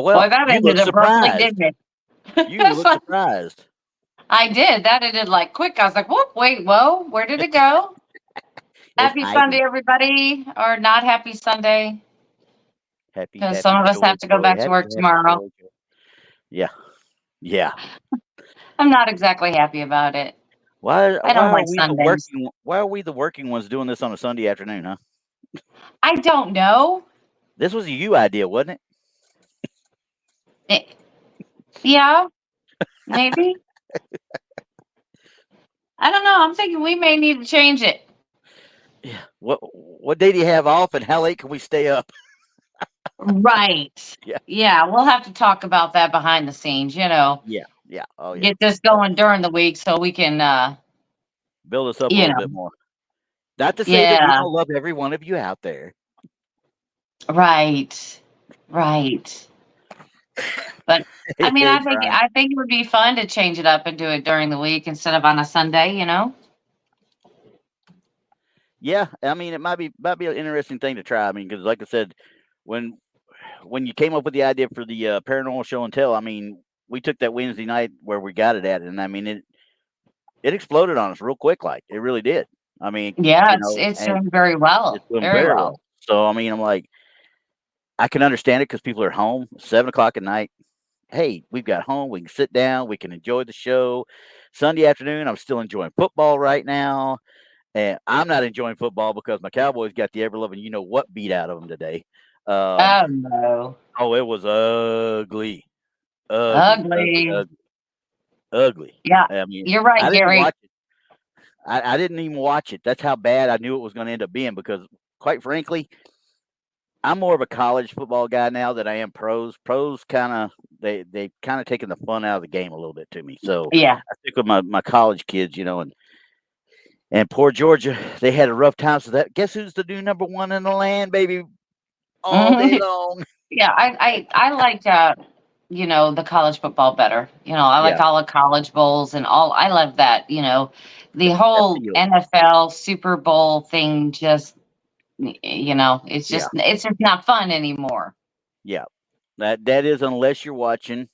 Well, that you look ended abruptly, surprised. didn't it? You look surprised. I did. That ended like quick. I was like, whoop, wait, whoa, where did it go? It's Happy Sunday, hiding. everybody, or not happy Sunday, Happy, because some happy, of us joy, have to go joy, back to happy, work happy, tomorrow. joy, joy. Yeah, yeah. I'm not exactly happy about it. Why I why don't are like we the Sundays. working why are we the working ones doing this on a Sunday afternoon, huh? I don't know. This was a you idea, wasn't Eh, yeah, maybe. I don't know. I'm thinking we may need to change it. it? Yeah. What day do you have off and how late can we stay up? Right. Yeah. Yeah, we'll have to talk about that behind the scenes, Yeah. Yeah. Oh yeah. get this Uh, going during the week so we can, build us up a you little know, bit more. Not to say that we yeah, don't love every one of you out there. right. Right. But I mean, Hey, I think Brian. I think it would be fun to change it up and do it during the week instead of on a Sunday. Yeah, I mean it might be an interesting thing to try. I mean, because like I said, when when you came up with the idea for the paranormal show and tell, I mean, we took that Wednesday night where we got it at, and I mean it exploded on us real quick, like it really did. I mean, Yeah, it's and doing very well. it's doing Very very well. well. So I mean, I'm like, I can understand it because people are home 7 o'clock at night. Hey, we've got home. We can sit down. We can enjoy the show. Sunday afternoon, I'm still enjoying football right now, and I'm not enjoying football because my Cowboys got the ever loving you know what beat out of them today. Um, Oh no. oh, it was ugly, ugly, ugly, Ugly. ugly, ugly. Yeah. I mean, You're right, I didn't Gary. watch it. I didn't even watch it. That's how bad I knew it was going to end up being because, quite frankly, I'm more of a college football guy now than I am pros. Pros kind of they kind of taken the fun out of the game a little bit to me. So Yeah. I stick with my college kids, and poor Georgia, they had a rough time. So that guess who's the new number one in the land, baby, all day Mhm. long. Yeah, I like the college football better. I like Yeah, all the college bowls and all. I love that. The that whole field. NFL Super Bowl thing just it's Yeah, just not fun anymore. yeah. That is unless you're watching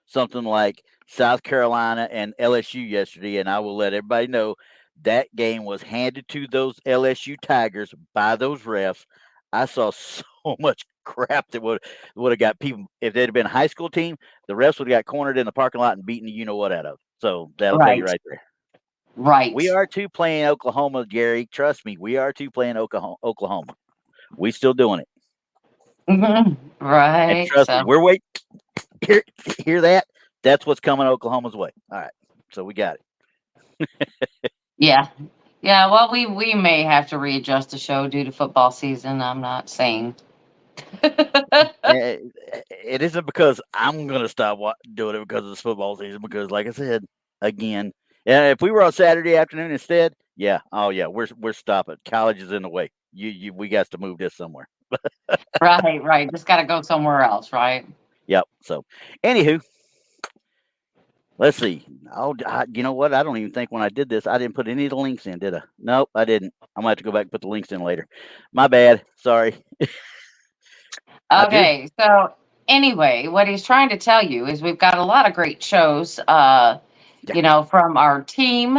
something like South Carolina and LSU yesterday, and I will let everybody know that game was handed to those LSU Tigers by those refs. I saw so much crap that would have got people if they'd have been a high school team. The refs would have got cornered in the parking lot and beaten the you know what out of. So that'll tell you Right. right there. We Right. are too playing Oklahoma, Gary. Trust me, we are too playing Oklahoma. We still doing it, Mhm. and Right. trust me, So we're waiting. Hear, hear that? That's what's coming Oklahoma's way. All right. So we got yeah. Yeah, well, we may have to readjust the show due to football season. I'm not saying. it. It isn't because I'm going to stop doing it because of this football season. Because, like I said, again, yeah, if we were on Saturday afternoon instead, yeah, oh yeah, we're stopping. College is in the way. We got to move this somewhere. Right, right. Just got to go somewhere else, right? Yep. So, anywho, let's see. You know what? I don't even think when I did this, I didn't put any of the links in, did I? Nope, I didn't. I'm gonna have to go back and put the links in later. My bad. Sorry. I do. Okay, so anyway, what he's trying to tell you is we've got a lot of great shows, Yeah. from our team.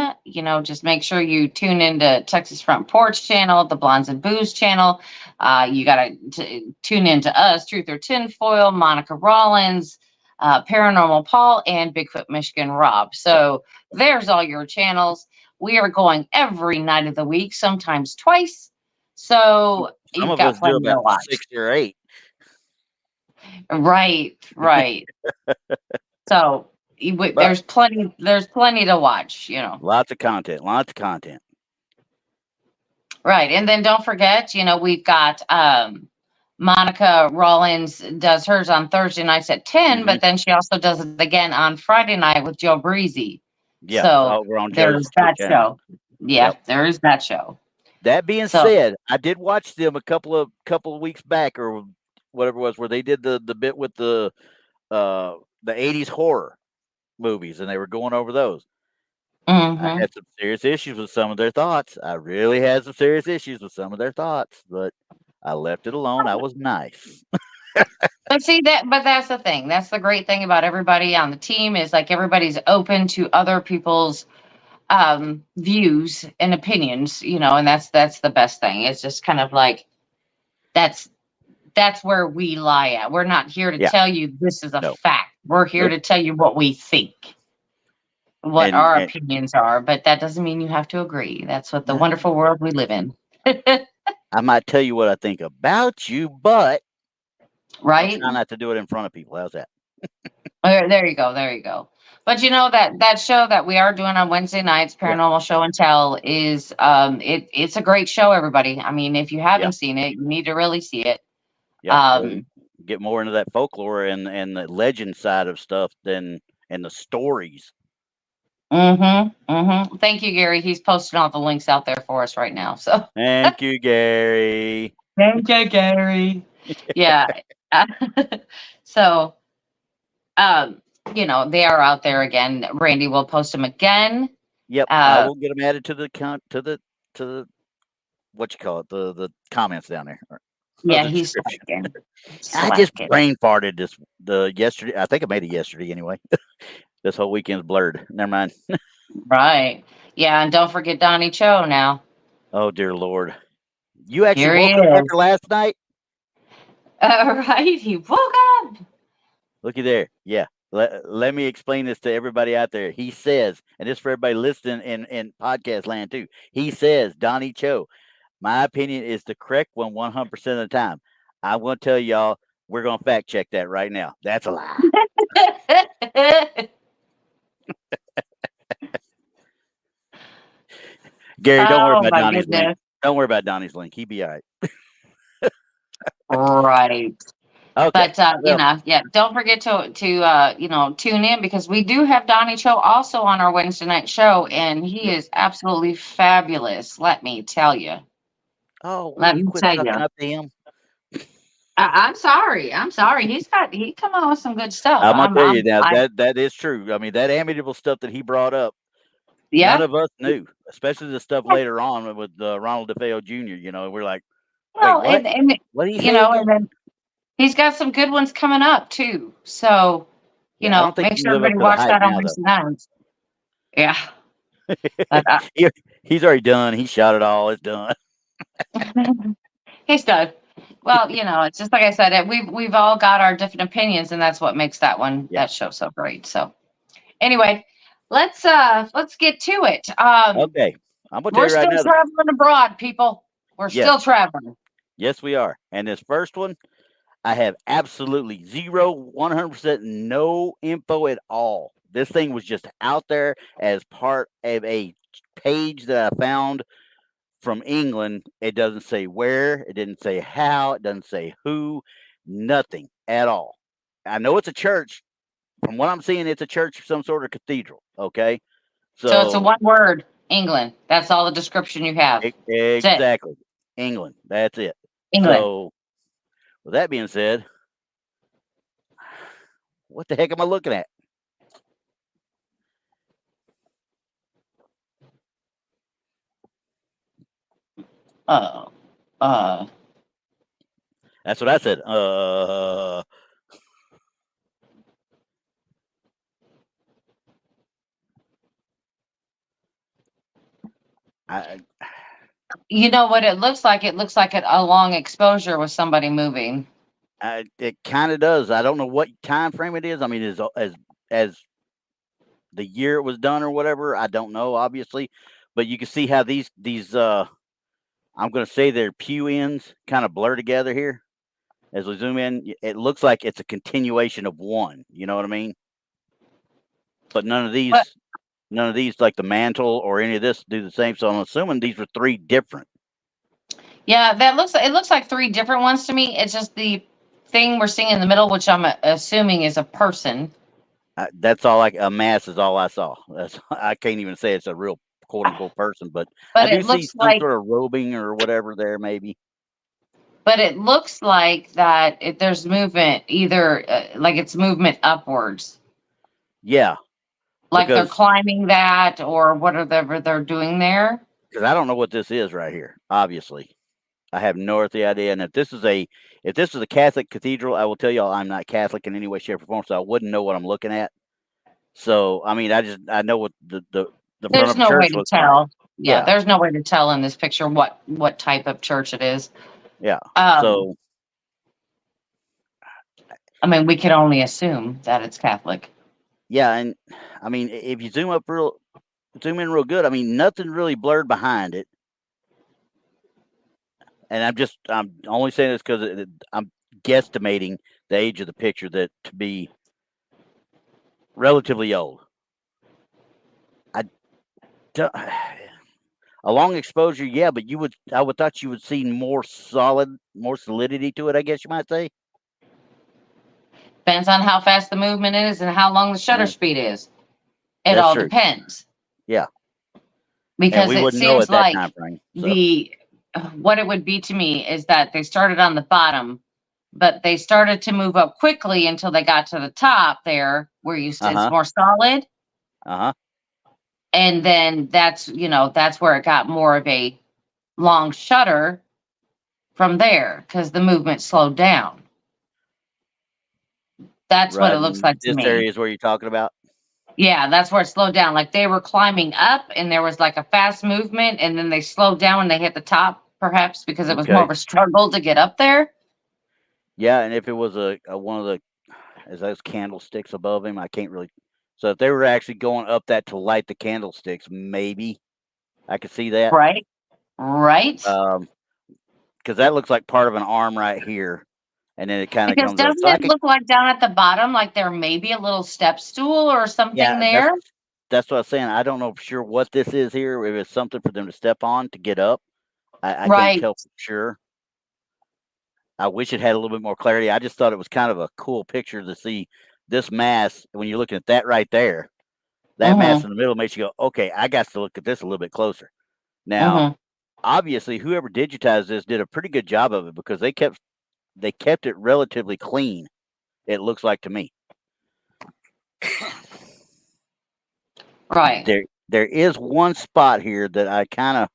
Just make sure you tune into Texas Front Porch channel, the Blondes and Booze channel. You got to tune into us, Truth or Tinfoil, Monica Rollins, Paranormal Paul, and Bigfoot Michigan Rob. Yep. So there's all your channels. We are going every night of the week, sometimes twice. So Some you've of us got do plenty to about watch. 6 or 8. Right, right. So But there's plenty to watch. lots of content. Lots of content. Right. And then don't forget, we've got Monica Rollins does hers on Thursday nights at 10, Hmm. but then she also does it again on Friday night with Joe Breezy. Yeah. So Over on Joe's there's that channel. show. Yeah, Yep. there is that show. That being So said, I did watch them a couple of weeks back or whatever it was where they did the bit with the 80s horror movies and they were going over those. I mhm. had some serious issues with some of their thoughts. I really had some serious issues with some of their thoughts, but I left it alone. I was nice. But see but that's the thing. That's the great thing about everybody on the team is like everybody's open to other people's views and opinions, and that's the best thing. It's just kind of like that's that's where we lie at. We're not here to Yeah. tell you this is a No. fact. We're here Nope. to tell you what we think, what And, our and opinions are, but that doesn't mean you have to agree. That's what the no, wonderful world we live in. I might tell you what I think about you, but I'll Right? try not to do it in front of people. How's that? There you go. There you go. But that show that we are doing on Wednesday nights, Yeah. Paranormal Show and Tell, is it's a great show, everybody. I mean, if you Yeah. haven't seen it, you need to really see it. Yeah. Well, get more into that folklore and the legend side of stuff and the stories. Thank you, Gary. He's posting all the links out there for us right now. So Thank you, Gary. thank you, Gary. Yeah. So they are out there again. Randy will post them again. Yep, I will get them added to the to the what you call it, the comments down there or Yeah, the he's description. slacking. I just Slacking. brain farted the yesterday. I think I made it yesterday anyway. This whole weekend's blurred. Never mind. Right. Yeah, and don't forget Donnie Cho now. Oh dear Lord, you actually Here he woke up is. after last night. Right, he woke up. Looky there. Yeah. Let me explain this to everybody out there. He says, and this for everybody listening in podcast land too. He says, Donnie Cho, my opinion is the correct one 100% of the time. I'm going to tell y'all, we're going to fact check that right now. That's a lie. Gary, don't worry Oh about my Donnie's link. goodness. Don't worry about Donnie's link. He'd be all right. Right. Okay. But Well, yeah, don't forget to tune in because we do have Donnie Cho also on our Wednesday night show, and he yep. is absolutely fabulous. Let me tell you. Oh, will Let you me quit tell sucking you. up to him? I'm sorry. I'm sorry. He come on with some good stuff. I'm going to tell you now, I that is true. I mean, that amiable stuff that he brought up, none yeah. of us knew, especially the stuff later on with Ronald DeFeo Jr. We're like, wait, Well, what? and What did he say again? and then he's got some good ones coming up too. So, Yeah, I don't think make he sure can live up everybody to the watch hype that on now, though. Wednesday nights. Yeah. But, He's already done. He shot it all. It's done. he's done. Well, it's just like I said, we've all got our different opinions, and that's what makes Yeah. that show so great. So anyway, let's get to it. Okay. I'm going to tell We're you right still now. traveling abroad, people. We're Yes. still traveling. Yes, we are. And this first one, I have absolutely 100% no info at all. This thing was just out there as part of a page that I found from England. It doesn't say where, it didn't say how, it doesn't say who, nothing at all. I know it's a church. From what I'm seeing, it's a church, some sort of cathedral. Okay. So it's a So one word, England. That's all the description you have. That's it. exactly. England. That's it. England. So with that being said, what the heck am I looking at? Uh, uh, That's what I said. I, you know what it looks like? It looks like a long exposure with somebody moving. it kind of does. I don't know what time frame it is. I mean, as the year it was done or whatever, I don't know, obviously, but you can see how these I'm going to say their pew ends kind of blur together here. As we zoom in, it looks like it's a continuation of one. You know what I mean? But But none of these like the mantle or any of this do the same. So I'm assuming these were three different. yeah, it looks like three different ones to me. It's just the thing we're seeing in the middle, which I'm assuming is a person. That's all. Like a mass is all I saw. That's I can't even say it's a real quote unquote person, but I But do it see looks some like sort of robing or whatever there, maybe. that there's movement, either like it's movement upwards, Yeah, like they're because climbing that or whatever they're doing there. I don't know what this is right here. Obviously, I have no earthly idea. And if this is a Catholic cathedral, I will tell y'all I'm not Catholic in any way, shape, or form, so I wouldn't know what I'm looking at. So I mean, I know what the front There's of a no way church to looks like. tell. Yeah, Yeah, there's no way to tell in this picture what type of church it is. yeah. Um, So I mean, we can only assume that it's Catholic. yeah, and I mean, if you zoom in real good, I mean, nothing really blurred behind it. And I'm only saying this because I'm guesstimating the age of the picture that to be relatively old. I don't, a long exposure, yeah, but I would thought you would see more solidity to it. I guess you might say. Depends on how fast the movement is and how long the shutter Yeah, speed is. It that's all true. depends Yeah, and because we it wouldn't know seems at that like time frame. So, the what it would be to me is that they started on the bottom, but they started to move up quickly until they got to the top there where it's uh-huh, more solid, uh-huh. and then that's where it got more of a long shutter from there because the movement slowed down. That's what Right, it looks and like to this me. area is where you're talking about. Yeah, that's where it slowed down. Like they were climbing up and there was like a fast movement and then they slowed down when they hit the top, perhaps because it was more Okay. of a struggle to get up there. Yeah, and if it was a one of the as those candlesticks above him, I can't really. So if they were actually going up that to light the candlesticks, maybe I could see that. Right. Right. Um, because that looks like part of an arm right here, and then it kind of Because comes up. doesn't So I it could, look like down at the bottom, like there may be a little step stool or something yeah, there? that's what I was saying. I don't know for sure what this is here. If it's something for them to step on to get up, I can't Right. tell for sure. I wish it had a little bit more clarity. I just thought it was kind of a cool picture to see this mass when you're looking at that right there. That mass Mm-hmm. in the middle makes you go, okay, I got to look at this a little bit closer. Now, Mm-hmm. obviously, whoever digitized this did a pretty good job of it because they kept it relatively clean. It looks like to me. Right. There is one spot here that I kind of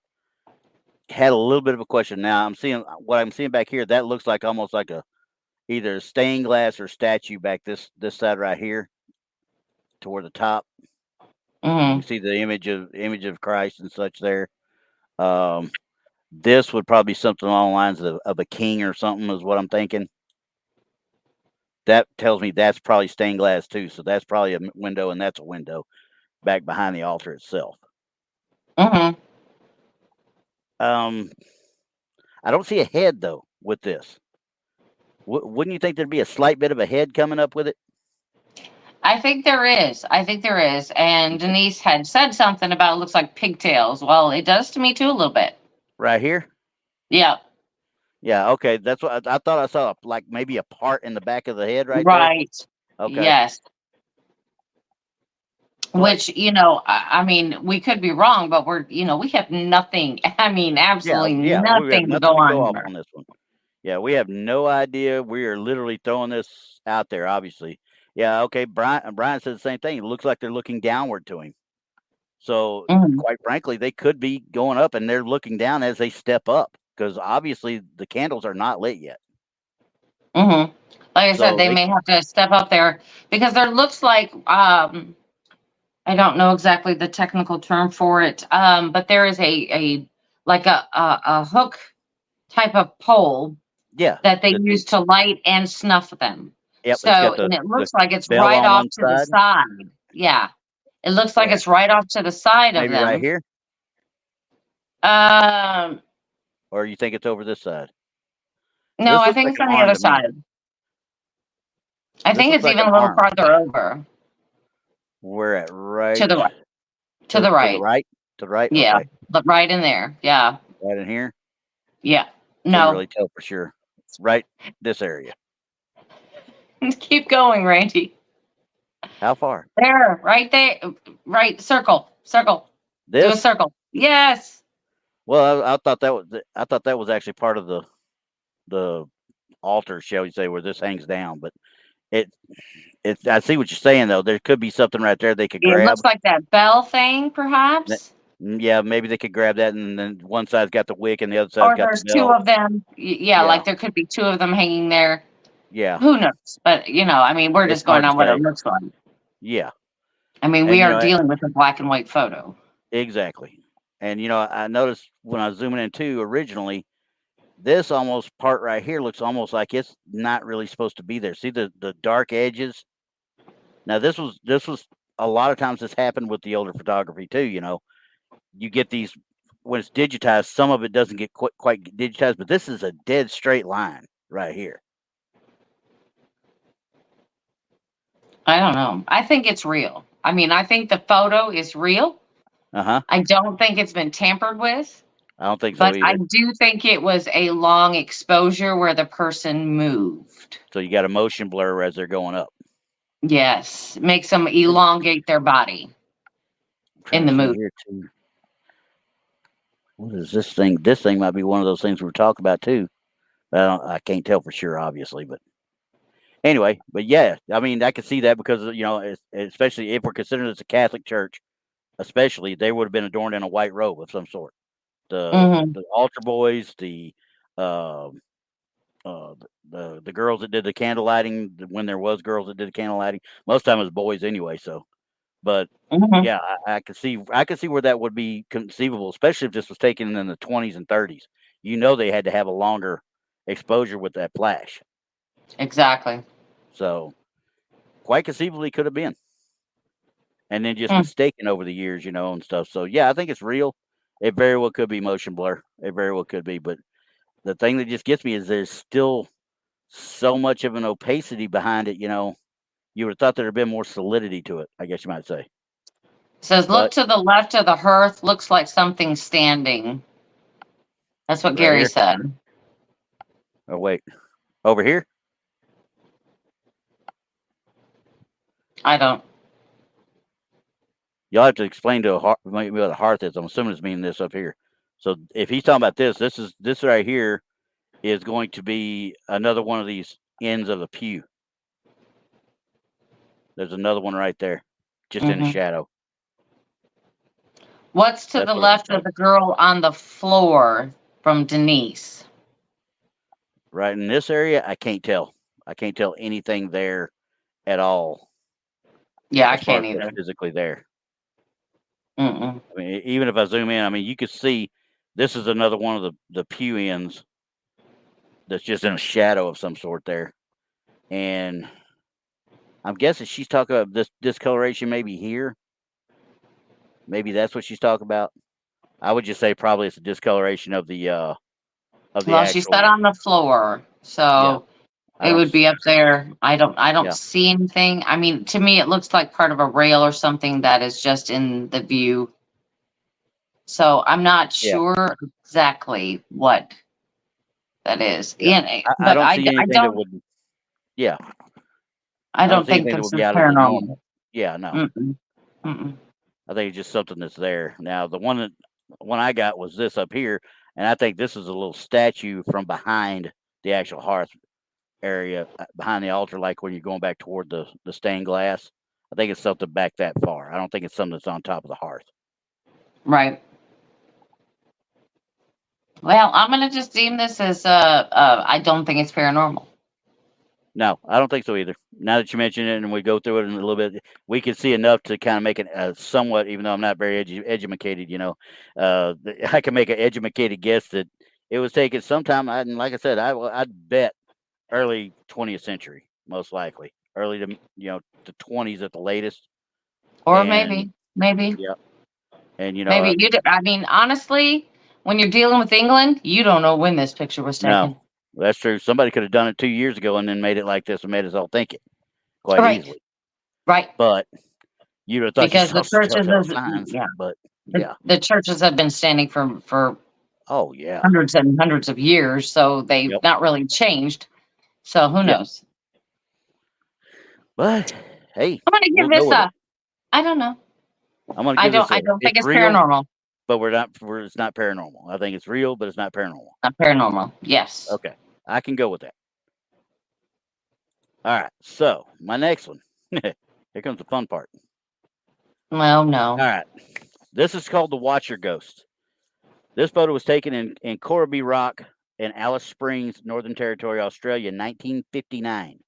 had a little bit of a question. Now I'm seeing what I'm seeing back here. That looks like almost like a either stained glass or statue back this side right here toward the top. You can Mm-hmm. see the image of Christ and such there. Um, this would probably be something along the lines of a king or something, is what I'm thinking. That tells me that's probably stained glass too. So that's probably a window, and that's a window back behind the altar itself. Mm-hmm. Um, I don't see a head though with this. Wouldn't you think there'd be a slight bit of a head coming up with it? I think there is. I think there is. And Okay. Denise had said something about it looks like pigtails. Well, it does to me too a little bit. Right here? Yeah. Yeah, okay. That's what I thought I saw, like maybe a part in the back of the head right there. Right. Okay. Yes. But Which, I mean, we could be wrong, but we have nothing, I mean, absolutely yeah, we have nothing to nothing go to go on off here. on this one. Yeah, we have no idea. We are literally throwing this out there, obviously. Yeah, okay. Brian said the same thing. It looks like they're looking downward to him. So, Hmm. quite frankly, they could be going up and they're looking down as they step up because obviously the candles are not lit yet. Hmm. Like I said, So they they, may have to step up there because there looks like, I don't know exactly the technical term for it, but there is a like a hook type of pole yeah, that they the use to light and snuff them. yep, it's So, got and it the looks like it's bell right on off one to the side. side. Yeah. It looks like Yeah, it's right off to the side of maybe right them. here, Um, or you think it's over this side? no, This I looks think like it's an on the arm other to me. side. I This think looks it's like even an a little arm. farther over We're at to right the right. To the to the right. right, to the right. Yeah. Okay, But right in there. Yeah. right in here. Yeah. Can't No. really tell for sure. It's right this area. Keep going, Randy. How far? There, right there. Right. Circle. Circle. Do a This? circle. Yes. Well, I thought that was actually part of the altar, shall we say, where this hangs down. But it I see what you're saying though. There could be something right there they could It grab. looks like that bell thing, That- perhaps. Yeah, maybe they could grab that, and then one side's got the wick, and the other side's Or got the there's two bell. of them. Yeah, Yeah, like there could be two of them hanging there. yeah. Who knows? But I mean, we're It's just going hard to on what it say. looks like. Yeah, I mean, we and are dealing with a black and white photo. exactly. And I noticed when I was zooming in too originally, this almost part right here looks almost like it's not really supposed to be there. See the dark edges. Now this was a lot of times this happened with the older photography too. You get these when it's digitized, some of it doesn't get quite digitized, but this is a dead straight line right here. I don't know. I think it's real. I mean, I think the photo is real. Uh-huh. I don't think it's been tampered with, I don't think so but I either. do think it was a long exposure where the person moved. So you got a motion blur as they're going up. Yes, makes them elongate their body I'm in trying the to see movie. here too. What is this thing? This thing might be one of those things we were talking about too. I can't tell for sure, obviously, but anyway. But yeah, I mean, I can see that because especially if we're considering it's a Catholic church, especially they would have been adorned in a white robe of some sort. The Hmm. the altar boys, uh, the girls that did the candle lighting, when there was girls that did the candle lighting, most time it was boys anyway. So, but Hmm. yeah, I could see where that would be conceivable, especially if this was taken in the 20s and 30s. They had to have a longer exposure with that flash. Exactly. So quite conceivably could have been, and then just Hmm. mistaken over the years, and stuff. So yeah, I think it's real. It very well could be motion blur. It very well could be, but the thing that just gets me is there's still so much of an opacity behind it. You would have thought there'd have been more solidity to it, I guess you might say. Says, look But to the left of the hearth. Looks like something standing. That's what right Gary here, said. oh wait, over here, I don't. you'll have to explain to a hearth, maybe what a hearth is. I'm assuming it's meaning this up here. So if he's talking about this right here is going to be another one of these ends of the pew. There's another one right there, just in the Hmm. shadow. What's to That's the what it looks left of like. the girl on the floor from Denise? Right in this area, I can't tell. I can't tell anything there at all Yeah, I as far can't as what's either. physically there. Mm-mm. I mean, even if I zoom in, I mean, you could see this is another one of the pew ends that's just in a shadow of some sort there. And I'm guessing she's talking about this discoloration maybe here. Maybe that's what she's talking about. I would just say probably it's a discoloration of the Well, she said actual. on the floor, Yeah, so I it don't. would be up there. I don't Yeah, see anything. I mean, to me, it looks like part of a rail or something that is just in the view. So I'm not yeah, sure exactly what that is. yeah. I But don't see anything that would. Yeah, I I don't don't see think anything that this would is be out of the paranormal. normal. Yeah, no. Mm-mm. Mm-mm. I think it's just something that's there. Now the one I got was this up here, and I think this is a little statue from behind the actual hearth area, behind the altar, like when you're going back toward the stained glass. I think it's something back that far. I don't think it's something that's on top of the hearth. Right. Well, I'm gonna just deem this as I don't think it's paranormal. No, I don't think so either. Now that you mention it, and we go through it in a little bit, we can see enough to kind of make it somewhat. Even though I'm not very educated, I can make an educated guess that it was taken sometime. And like I said, I'd bet early 20th century, most likely, early to the 20s at the latest. Or And maybe, yeah, and I mean, honestly, when you're dealing with England, you don't know when this picture was no, taken. that's true. Somebody could have done it 2 years ago and then made it like this and made us all think it quite Right. easily. Right. But you'd have thought you Because saw the churches telltale is signs. yeah, But yeah, the churches have been standing for oh yeah, hundreds and hundreds of years, so they've yep, not really changed. So who yeah. knows? But hey, I'm gonna we'll give go this with it. a I don't know. I'm gonna give this I a. don't think It's it's real, paranormal. but it's not paranormal. I think it's real, but it's not paranormal. Not paranormal. Yes. Okay, I can go with that. All right. So my next one. Here comes the fun part. Well, All no. right. This is called the Watcher Ghost. This photo was taken in Corby Rock in Alice Springs, Northern Territory, Australia, in 1959.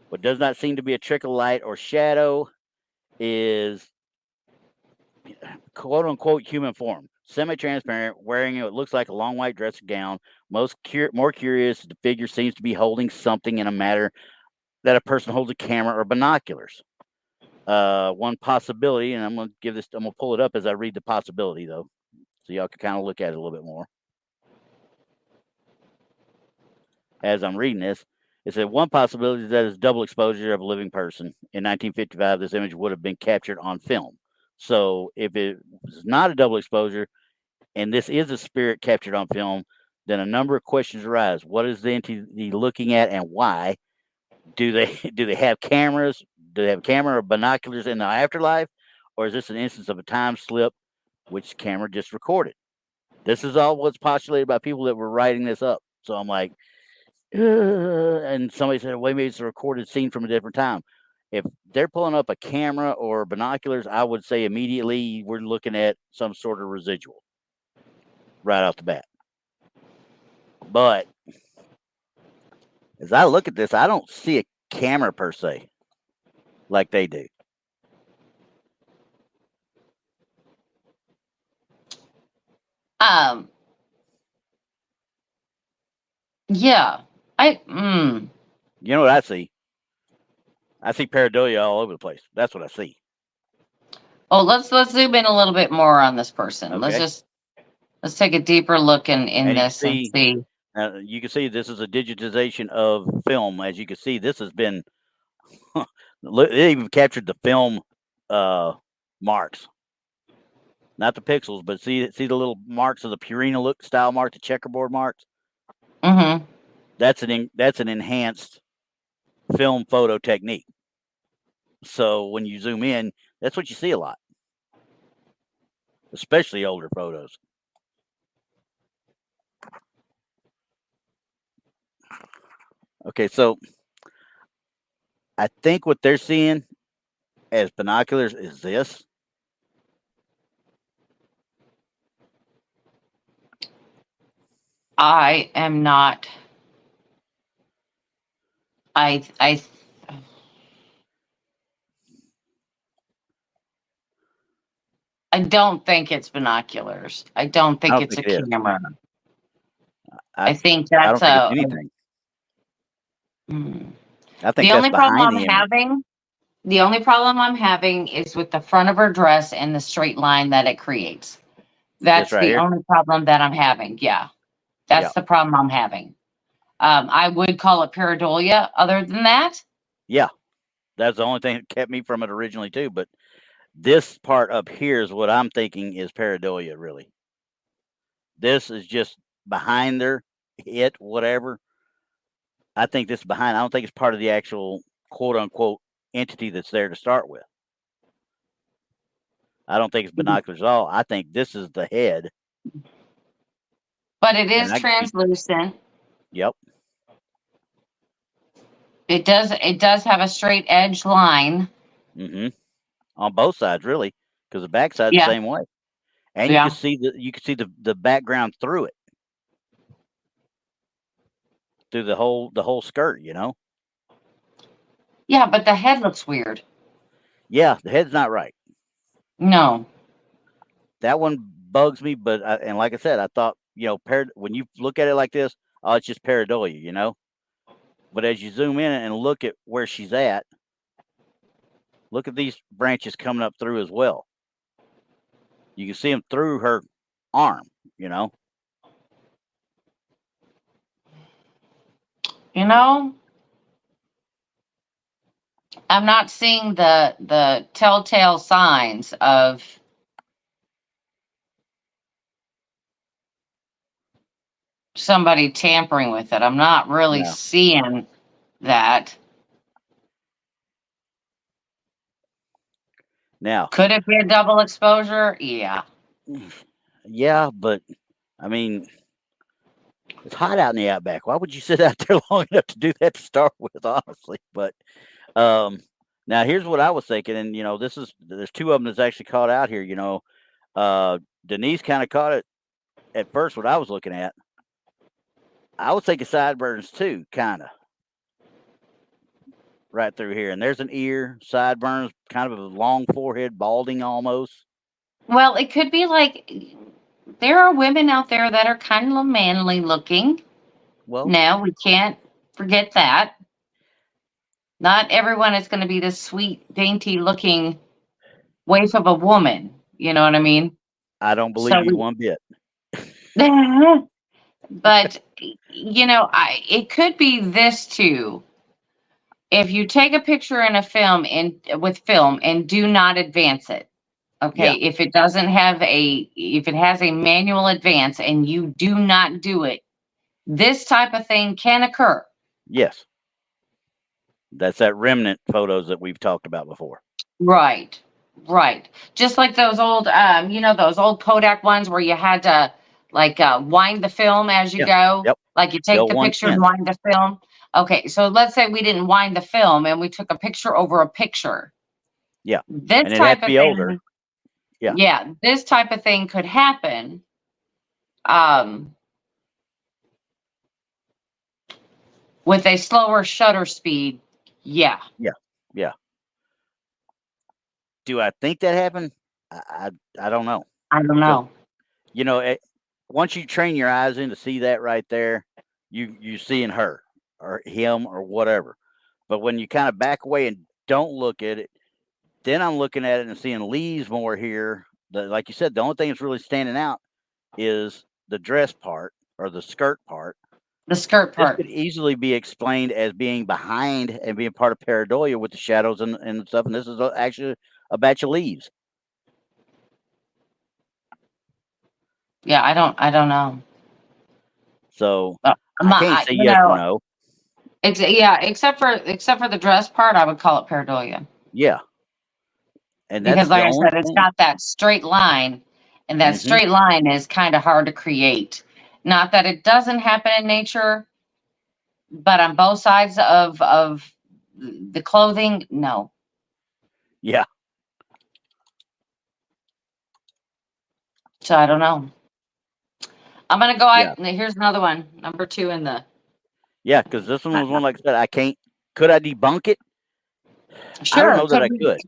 What does not seem to be a trick of light or shadow is quote unquote human form, semi-transparent, wearing what looks like a long white dress gown. More curious, the figure seems to be holding something in a manner that a person holds a camera or binoculars. One possibility, and I'm going to pull it up as I read the possibility though, so y'all can kind of look at it a little bit more. As I'm reading this, it said one possibility is that is double exposure of a living person. In 1955, this image would have been captured on film. So if it was not a double exposure, and this is a spirit captured on film, then a number of questions arise. What is the entity looking at, and why? Do they have cameras? Do they have camera or binoculars in the afterlife, or is this an instance of a time slip, which camera just recorded? This is all what's postulated by people that were writing this up. So I'm like, and somebody said, "Well, maybe it's a recorded scene from a different time." If they're pulling up a camera or binoculars, I would say immediately we're looking at some sort of residual right off the bat. But as I look at this, I don't see a camera per se like they do. Yeah. You know what I see? I see pareidolia all over the place. That's what I see. Oh, let's zoom in a little bit more on this person. Okay. Let's take a deeper look in And this and see. You can see this is a digitization of film. As you can see, this has been they even captured the film marks, not the pixels, but see the little marks of the Purina look style mark, the checkerboard marks. Mm-hmm. That's an enhanced film photo technique. So when you zoom in, that's what you see a lot, especially older photos. Okay, so I think what they're seeing as binoculars is this. I am not. I don't think it's binoculars. I don't think it's a camera. I think I that's don't think it's anything. I think the only problem I'm the having. The only problem I'm having is with the front of her dress and the straight line that it creates. That's right the here? only problem that I'm having. Yeah, that's the problem I'm having. I would call it pareidolia. Other than that, yeah, that's the only thing that kept me from it originally too. But this part up here is what I'm thinking is pareidolia. Really, this is just behind her, whatever. I think this is behind. I don't think it's part of the actual quote unquote entity that's there to start with. I don't think it's binoculars at all. I think this is the head. But it is translucent. Yep. It does have a straight edge line. Mm-hmm. On both sides, really, because the back side's the same way. And you can see the background through it. Through the whole skirt, you know? Yeah, but the head looks weird. Yeah, the head's not right. No. That one bugs me, but and like I said, I thought, when you look at it like this, oh, it's just pareidolia, you know? But as you zoom in and look at where she's at, look at these branches coming up through as well. You can see them through her arm, you know? You know, I'm not seeing the telltale signs of somebody tampering with it. I'm not really seeing that. Now, could it be a double exposure? Yeah. Yeah, but I mean, it's hot out in the outback. Why would you sit out there long enough to do that to start with, honestly? But now here's what I was thinking, and there's two of them that's actually caught out here. Denise kind of caught it at first. What I was looking at, I was thinking sideburns too, kind of right through here. And there's an ear, sideburns, kind of a long forehead, balding almost. Well, it could be like there are women out there that are kind of manly looking. Well, No, we can't forget that. Not everyone is going to be this sweet, dainty looking waif of a woman. You know what I mean? I don't So believe you one bit. but it could be this too. If you take a picture in a film and with film and do not advance it, okay, Yeah. if it has a manual advance and you do not do it, this type of thing can occur. Yes. That's that remnant photos that we've talked about before. Right. Right. Just like those old those old Kodak ones where you had to like wind the film as you Yeah. go. Yep. Like you The take old the picture and 110s. wind the film. Okay, so let's say we didn't wind the film and we took a picture over a picture. Yeah. This And it has type to of be older. thing, Yeah. yeah, this type of thing could happen. Um, with a slower shutter speed. Yeah, Yeah. Yeah. Do I think that happened? I don't know. I don't Because, know. once you train your eyes in to see that right there, you seeing her or him or whatever. But when you kind of back away and don't look at it, then I'm looking at it and seeing leaves more here. Like you said, the only thing that's really standing out is the dress part or the skirt part. The skirt This part. could easily be explained as being behind and being part of pareidolia with the shadows and stuff. And this is actually a batch of leaves. Yeah, I don't know. So I My, can't I, say you yes or know, no. except for the dress part, I would call it pareidolia Yeah. And because, that's the like I only said, it's thing. got that straight line, and that Hmm. straight line is kind of hard to create. Not that it doesn't happen in nature, but on both sides of the clothing, no. Yeah. So I don't know. I'm gonna go. Yeah. Here's another one, number two in the. Yeah. Because this one was one, like I said, I can't. Could I debunk it? I don't Sure, know that could I we? could.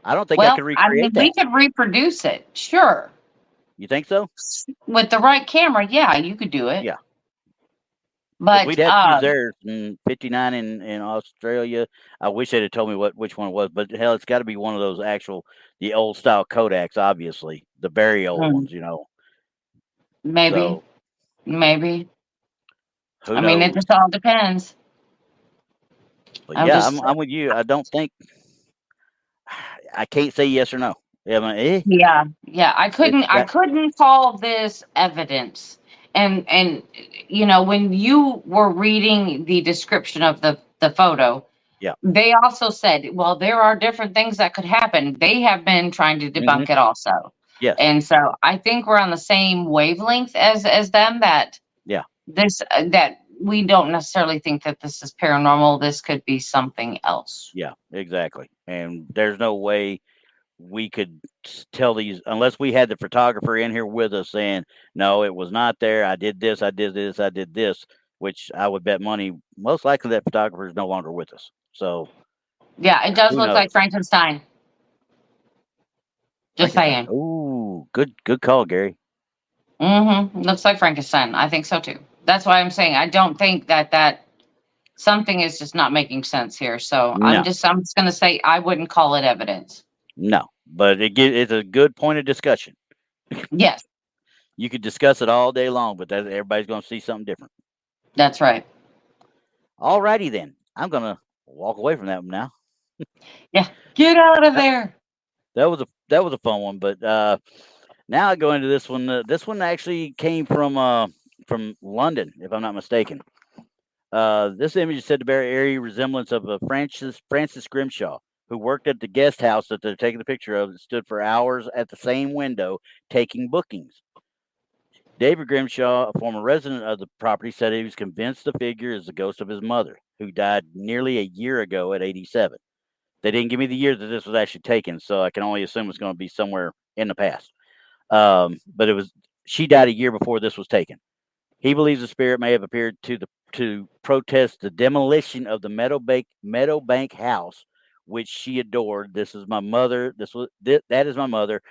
I don't think I Well, could I mean, recreate we that. could reproduce it, sure. You think so? With the right camera, yeah, you could do it. Yeah. Because But we'd have to use theirs in 59 in Australia. I wish they'd have told me which one it was, but hell, it's got to be one of those the old style Kodaks, obviously, the very old mm, ones. maybe, So maybe. who I mean, it knows? just all depends. But I'm yeah, just, I'm with you. I don't think I can't say yes or no. Yeah, yeah, yeah. it's I got. couldn't call this evidence. And when you were reading the description of the photo, Yeah. they also said, well, there are different things that could happen. They have been trying to Hmm. debunk it also. Yes. And so I think we're on the same wavelength as them, that Yeah. that we don't necessarily think that this is paranormal. This could be something else. Yeah. Exactly. And there's no way we could tell these unless we had the photographer in here with us saying, no, it was not there. I did this, I did this, I did this, which I would bet money most likely that photographer is no longer with us. So Yeah, it does who look like knows? Frankenstein. Just Frankenstein. saying. Ooh, good call, Gary. Looks like Frankenstein. I think so too. That's why I'm saying I don't think that something is just not making sense here. So I'm No, just gonna say I wouldn't call it evidence. no. But it's a good point of discussion. Yes, You could discuss it all day long, but everybody's gonna see something different. that's right. All righty then. I'm gonna walk away from that one now. Yeah, get out of there. That was a fun one, but now I go into this one. This one actually came from London, if I'm not mistaken. This image is said to bear eerie resemblance of a Francis Grimshaw, who worked at the guest house that they're taking the picture of, that stood for hours at the same window taking bookings. David Grimshaw, a former resident of the property, said he was convinced the figure is the ghost of his mother, who died nearly a year ago at 87. They didn't give me the year that this was actually taken, so I can only assume it's going to be somewhere in the past. But she died a year before this was taken. He believes the spirit may have appeared to protest the demolition of the Meadowbank house, which she adored. This is my mother. That is my mother.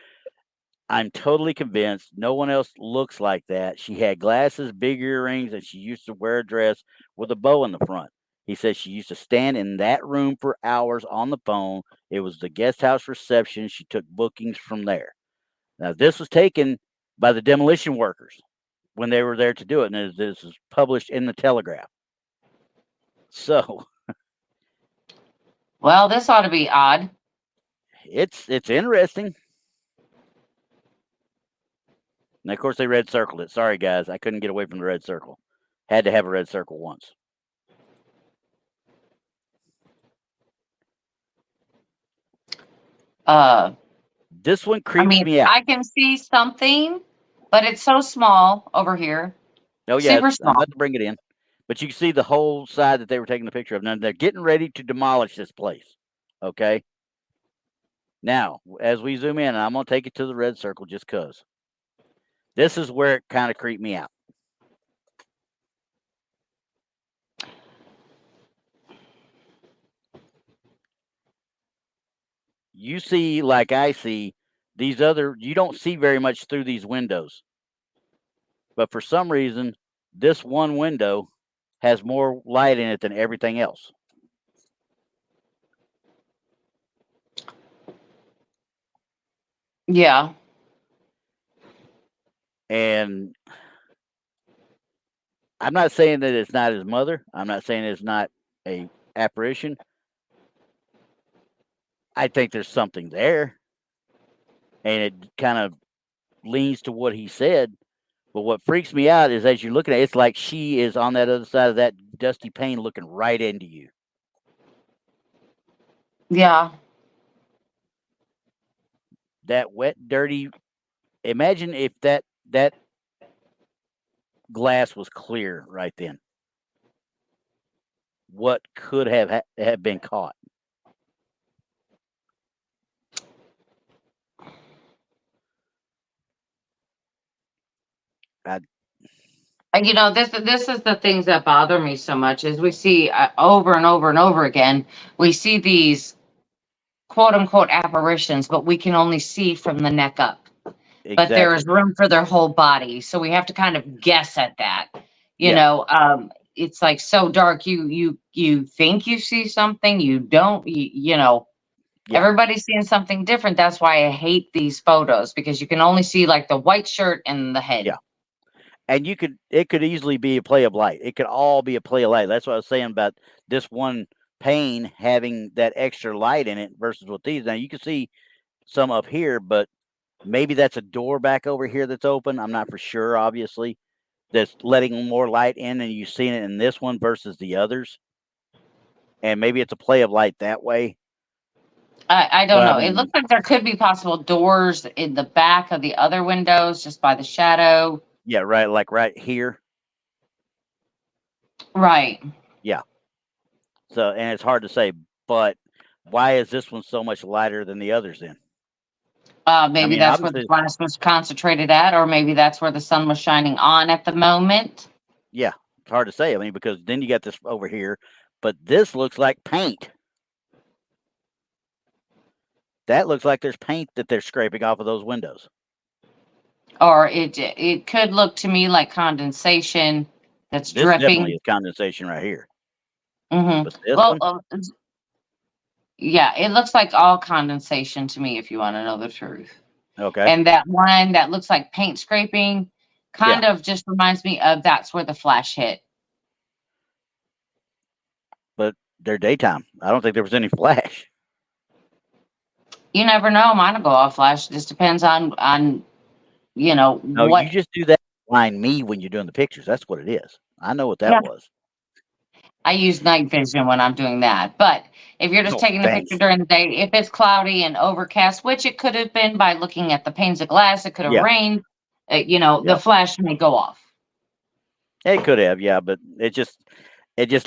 I'm totally convinced no one else looks like that. She had glasses, big earrings, and she used to wear a dress with a bow in the front. He says she used to stand in that room for hours on the phone. It was the guest house reception. She took bookings from there. Now, this was taken by the demolition workers when they were there to do it, and this is published in the Telegraph. So Well, this ought to be odd. it's interesting. And of course, they red circled it. Sorry, guys, I couldn't get away from the red circle. Had to have a red circle once. This one creeps me out. I can see something, but it's so small over here. Oh yeah, Super I'm small. about to bring it in, but you can see the whole side that they were taking the picture of. Now they're getting ready to demolish this place. Okay. Now, as we zoom in, I'm gonna take it to the red circle just cause. This is where it kind of creeped me out. You see, like I see, you don't see very much through these windows. But for some reason, this one window has more light in it than everything else. Yeah. And I'm not saying that it's not his mother. I'm not saying it's not a apparition. I think there's something there. And it kind of leans to what he said. But what freaks me out is as you're looking at it, it's like she is on that other side of that dusty pane looking right into you. Yeah. That wet, dirty. Imagine if that glass was clear right then. What could have been caught? I, This is the things that bother me so much is we see over and over and over again, we see these quote unquote apparitions, but we can only see from the neck up. But there is exactly. room for their whole body, so we have to kind of guess at that. Yeah. It's like so dark. You think you see something, you don't. Yeah. Everybody's seeing something different. That's why I hate these photos because you can only see like the white shirt and the head. Yeah. And it could easily be a play of light. It could all be a play of light. That's what I was saying about this one pane having that extra light in it versus with these. Now you can see some up here, but maybe that's a door back over here that's open. I'm not for sure, obviously. That's letting more light in, and you've seen it in this one versus the others. And maybe it's a play of light that way. I don't But I know. It looks mean, like there could be possible doors in the back of the other windows just by the shadow. yeah, right, like right here. Right. Yeah. So, and it's hard to say, but why is this one so much lighter than the others then? I Maybe mean, that's where the obviously, flash was concentrated at, or maybe that's where the sun was shining on at the moment. yeah, it's hard to say. I mean, because then you got this over here, but this looks like paint. That looks like there's paint that they're scraping off of those windows. Or it could look to me like condensation that's This definitely dripping. is condensation right here. But this Well, one, yeah, it looks like all condensation to me, if you want to know the truth. okay, And that one that looks like paint scraping yeah, kind of just reminds me of that's where the flash hit. but they're daytime. I don't think there was any flash. You never know. Mine will go off flash. It just depends on No, you what. just do that blind me when you're doing the pictures. That's what it is. I know what that Yeah, was. I use night vision when I'm doing that. But if you're just Oh, taking a picture thanks. during the day, if it's cloudy and overcast, which it could have been by looking at the panes of glass, it could have Yeah, rained. The yeah. flash may go off. It could have, yeah, but it just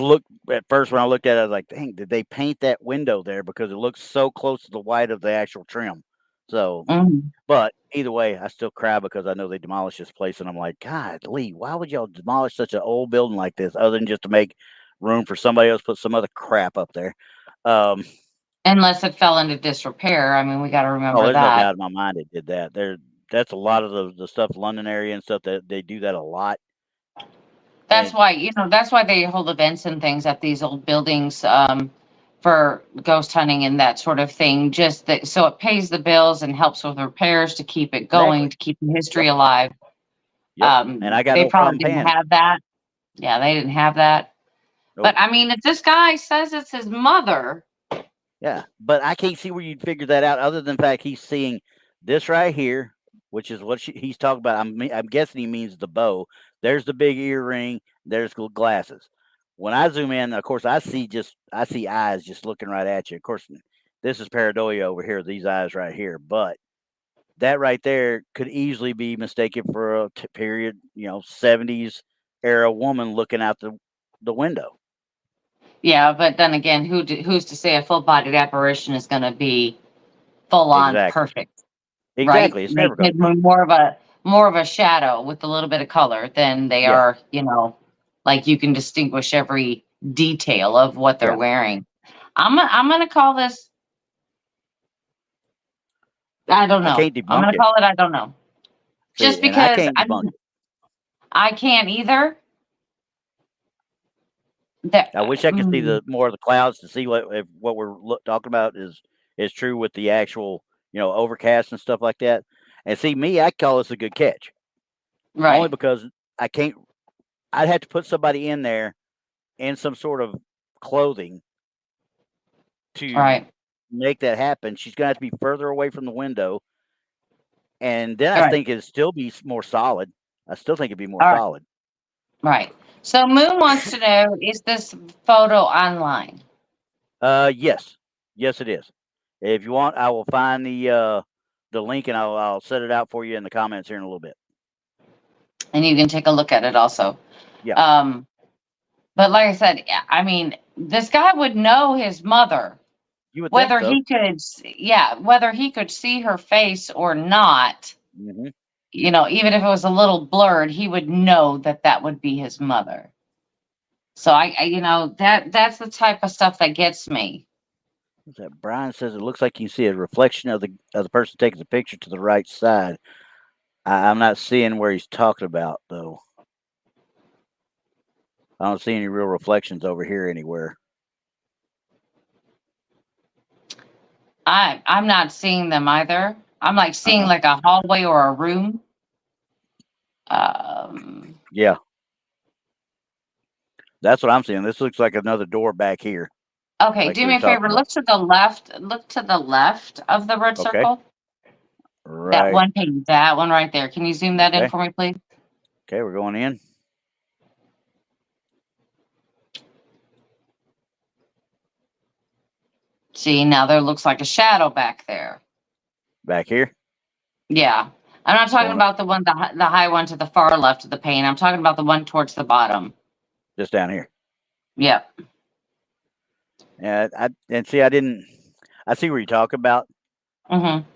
looked at first when I looked at it, I was like, dang, did they paint that window there because it looks so close to the white of the actual trim? So, Mhm. but either way, I still cry because I know they demolished this place, and I'm like, God, Lee, why would y'all demolish such an old building like this, other than just to make room for somebody else to put some other crap up there? Um, Unless it fell into disrepair. I mean, we got to oh, remember there's no that. doubt in my mind it did that. That's a lot of the stuff, London area and stuff, that they do that a lot. That's And why, that's why they hold events and things at these old buildings, for ghost hunting and that sort of thing. Just that, so it pays the bills and helps with repairs to keep it going, exactly, to keep the yep, history alive. yep. And I got They no probably problem didn't paying it. have that. Yeah, they didn't have that. But Nope. I mean, if this guy says it's his mother, Yeah, but I can't see where you'd figure that out, other than the fact he's seeing this right here, which is what he's talking about. I'm guessing he means the bow. There's the big earring. There's glasses. When I zoom in, of course, I see eyes just looking right at you. Of course, this is pareidolia over here. These eyes right here, but that right there could easily be mistaken for a period, 70s era woman looking out the window. yeah. But then again, who's to say a full bodied apparition is going to be full on Exactly. perfect, right? Exactly. It's They never going could to be. be more of a shadow with a little bit of color than they Yeah. are, like you can distinguish every detail of what they're Yeah. wearing. I'm gonna call this. I don't I know. can't I'm debunk gonna it. call it. I don't know. See, Just and I because can't debunk it. I can't either. That I wish I could see the more of the clouds to see if what we're talking about is true with the actual, overcast and stuff like that. And see, me, I call this a good catch, only right, because I can't. I'd have to put somebody in there in some sort of clothing to right, make that happen. She's gonna have to be further away from the window, and then I right, think it'd still be more solid. I still think it'd be more all right, solid. right. So Moon wants to know: is this photo online? Yes, yes, it is. If you want, I will find the link, and I'll set it out for you in the comments here in a little bit. And you can take a look at it also. Yeah, Um, but like I said, I mean, this guy would know his mother. you would think Whether so. he could, yeah, whether he could see her face or not, Hmm. even if it was a little blurred, he would know that that would be his mother. So that's the type of stuff that gets me. What's that? Brian says it looks like you see a reflection of the person taking the picture to the right side. I'm not seeing where he's talking about though. I don't see any real reflections over here anywhere. I'm not seeing them either. I'm like seeing Uh-uh. like a hallway or a room. Um, Yeah, that's what I'm seeing. This looks like another door back here, okay, like do we me were a favor. talking about. Look to the left. Look to the left of the red Okay, circle. That right. one page. That one right there. Can you zoom that in Okay, for me, please? okay, we're going in See, now there looks like a shadow back there. back here. Yeah. I'm not talking Going about the high one to the far left of the pane. I'm talking about the one towards the bottom. just down here. Yep. Yeah, and see, I didn't. I see where you're talking about. Mm-hmm.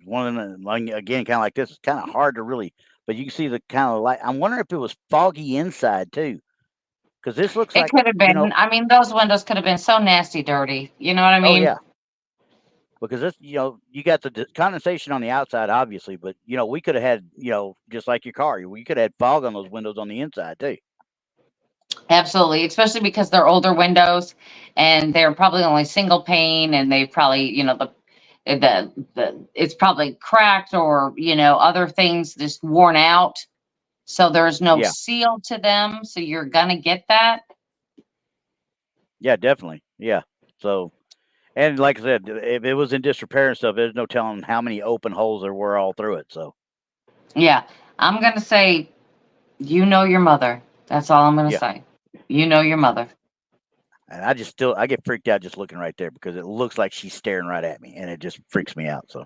One of them, like, again, kind of like this. It's kind of hard to really, but you can see the kind of light. I'm wondering if it was foggy inside too, because this looks It like, could have been. I mean, those windows could have been so nasty dirty. You know what I oh mean? yeah, because this, you got the condensation on the outside, obviously, but we could have had, just like your car, we could have had fog on those windows on the inside too. Absolutely, especially because they're older windows and they're probably only single pane, and they probably, the it's probably cracked, or other things just worn out. So there's no Yeah, seal to them. So you're gonna get that. yeah, definitely, yeah. So, and like I said, if it was in disrepair and stuff, there's no telling how many open holes there were all through it. So, Yeah, I'm gonna say you know your mother. That's all I'm gonna yeah. say. You know your mother. And I get freaked out just looking right there because it looks like she's staring right at me, and it just freaks me out. So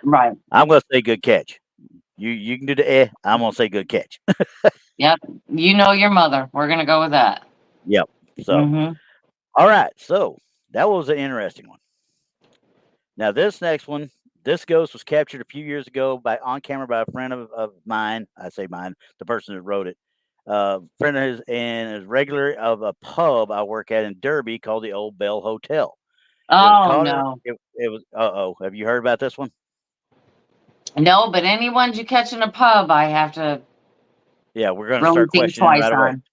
Right. I'm gonna say good catch. You can do the I'm gonna say good catch. Yep. You know your mother. We're gonna go with that. Yep. So Mm-hmm. all right. So that was an interesting one. Now this next one, This ghost was captured a few years ago on camera by a friend of mine. I say mine, the person that wrote it. Friend of his and is regular of a pub I work at in Derby called the Old Bell Hotel. It was Oh caught. no. It was. Have you heard about this one? No, but any ones you catch in a pub, I have to Yeah, we're going to really start think questioning twice right away. on.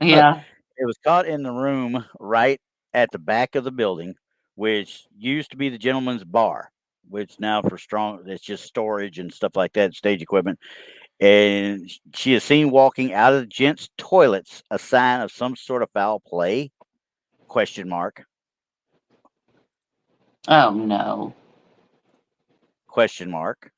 Yeah. It was caught in the room right at the back of the building, which used to be the gentleman's bar, which now for strong, it's just storage and stuff like that, stage equipment. And she is seen walking out of the gents' toilets, a sign of some sort of foul play? Question mark. Oh no. Question mark.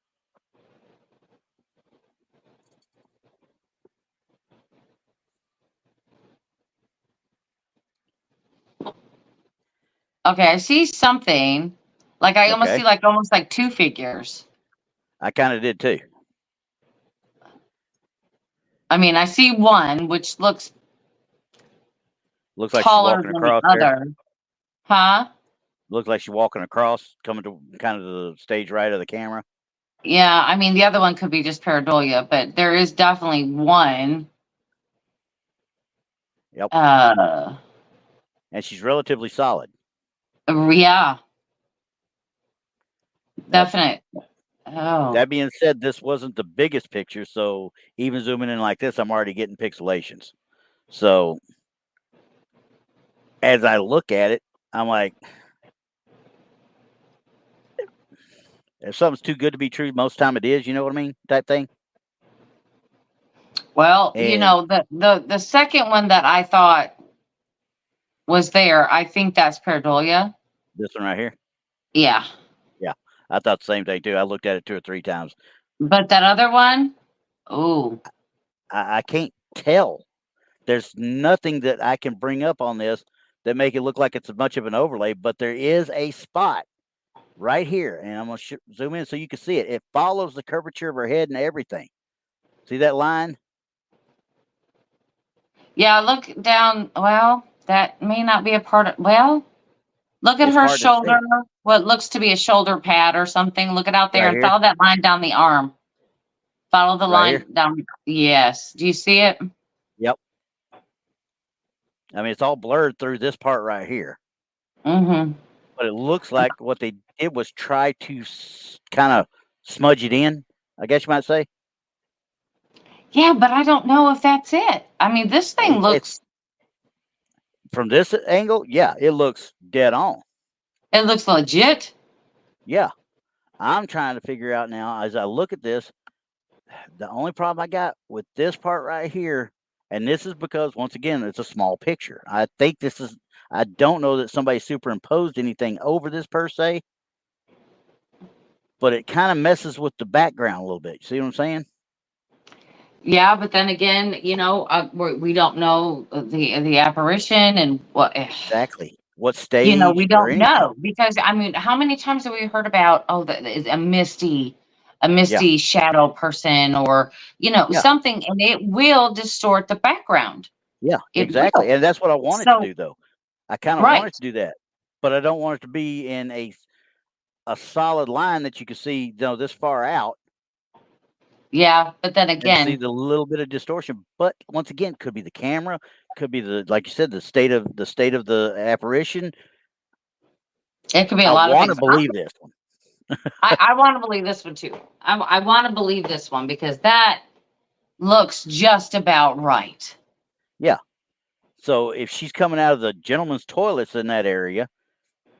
Okay, I see something. Like I almost see Okay. like almost like two figures. I kind of did too. I mean, I see one which looks Looks like she's taller walking than the across there. other. Huh? Looks like she's walking across, coming to kind of the stage right of the camera. Yeah, I mean the other one could be just pareidolia, but there is definitely one. Yep. Uh And she's relatively solid. yeah, Now, definite. Oh. that being said, this wasn't the biggest picture, so even zooming in like this, I'm already getting pixelations. So as I look at it, I'm like, if something's too good to be true, most time it is. You know what I mean? Type thing. Well, And the second one that I thought was there, I think that's pareidolia. this one right here, Yeah. yeah, I thought the same thing too. I looked at it 2 or 3 times. But that other one, ooh. I can't tell. There's nothing that I can bring up on this that make it look like it's much of an overlay, but there is a spot right here, and I'm gonna zoom in so you can see it. It follows the curvature of her head and everything. See that line? Yeah, look down. Well, that may not be a part of. Well, look at It's her hard to shoulder. see What looks to be a shoulder pad or something. Look it out there right and here, follow that line down the arm. Follow the right here. line down. Yes. Do you see it? Yep. I mean, it's all blurred through this part right here, Mm-hmm. but it looks like what they did was try to kind of smudge it in. I guess you might say. Yeah, but I don't know if that's it. I mean, this thing It's looks. from this angle. Yeah, it looks dead on. It looks legit. Yeah, I'm trying to figure out now as I look at this. The only problem I got with this part right here, and this is because once again, it's a small picture. I think this is. I don't know that somebody superimposed anything over this per se, but it kind of messes with the background a little bit. You see what I'm saying? Yeah, but then again, we don't know the apparition and what. Exactly. What stage We or don't anything? know because I mean, how many times have we heard about is a Yeah, misty shadow person or yeah, something, and it will distort the background. yeah, It exactly. will. And that's what I wanted to So do, though. I kind of right, wanted to do that, but I don't want it to be in a solid line that you can see, this far out yeah, but then and see again, the little bit of distortion. But once again, could be the camera, could be the like you said, the state of the apparition. it could be a I lot of want to things. believe this one. I want to believe this one too. I want to believe this one because that looks just about right. Yeah. So if she's coming out of the gentleman's toilets in that area,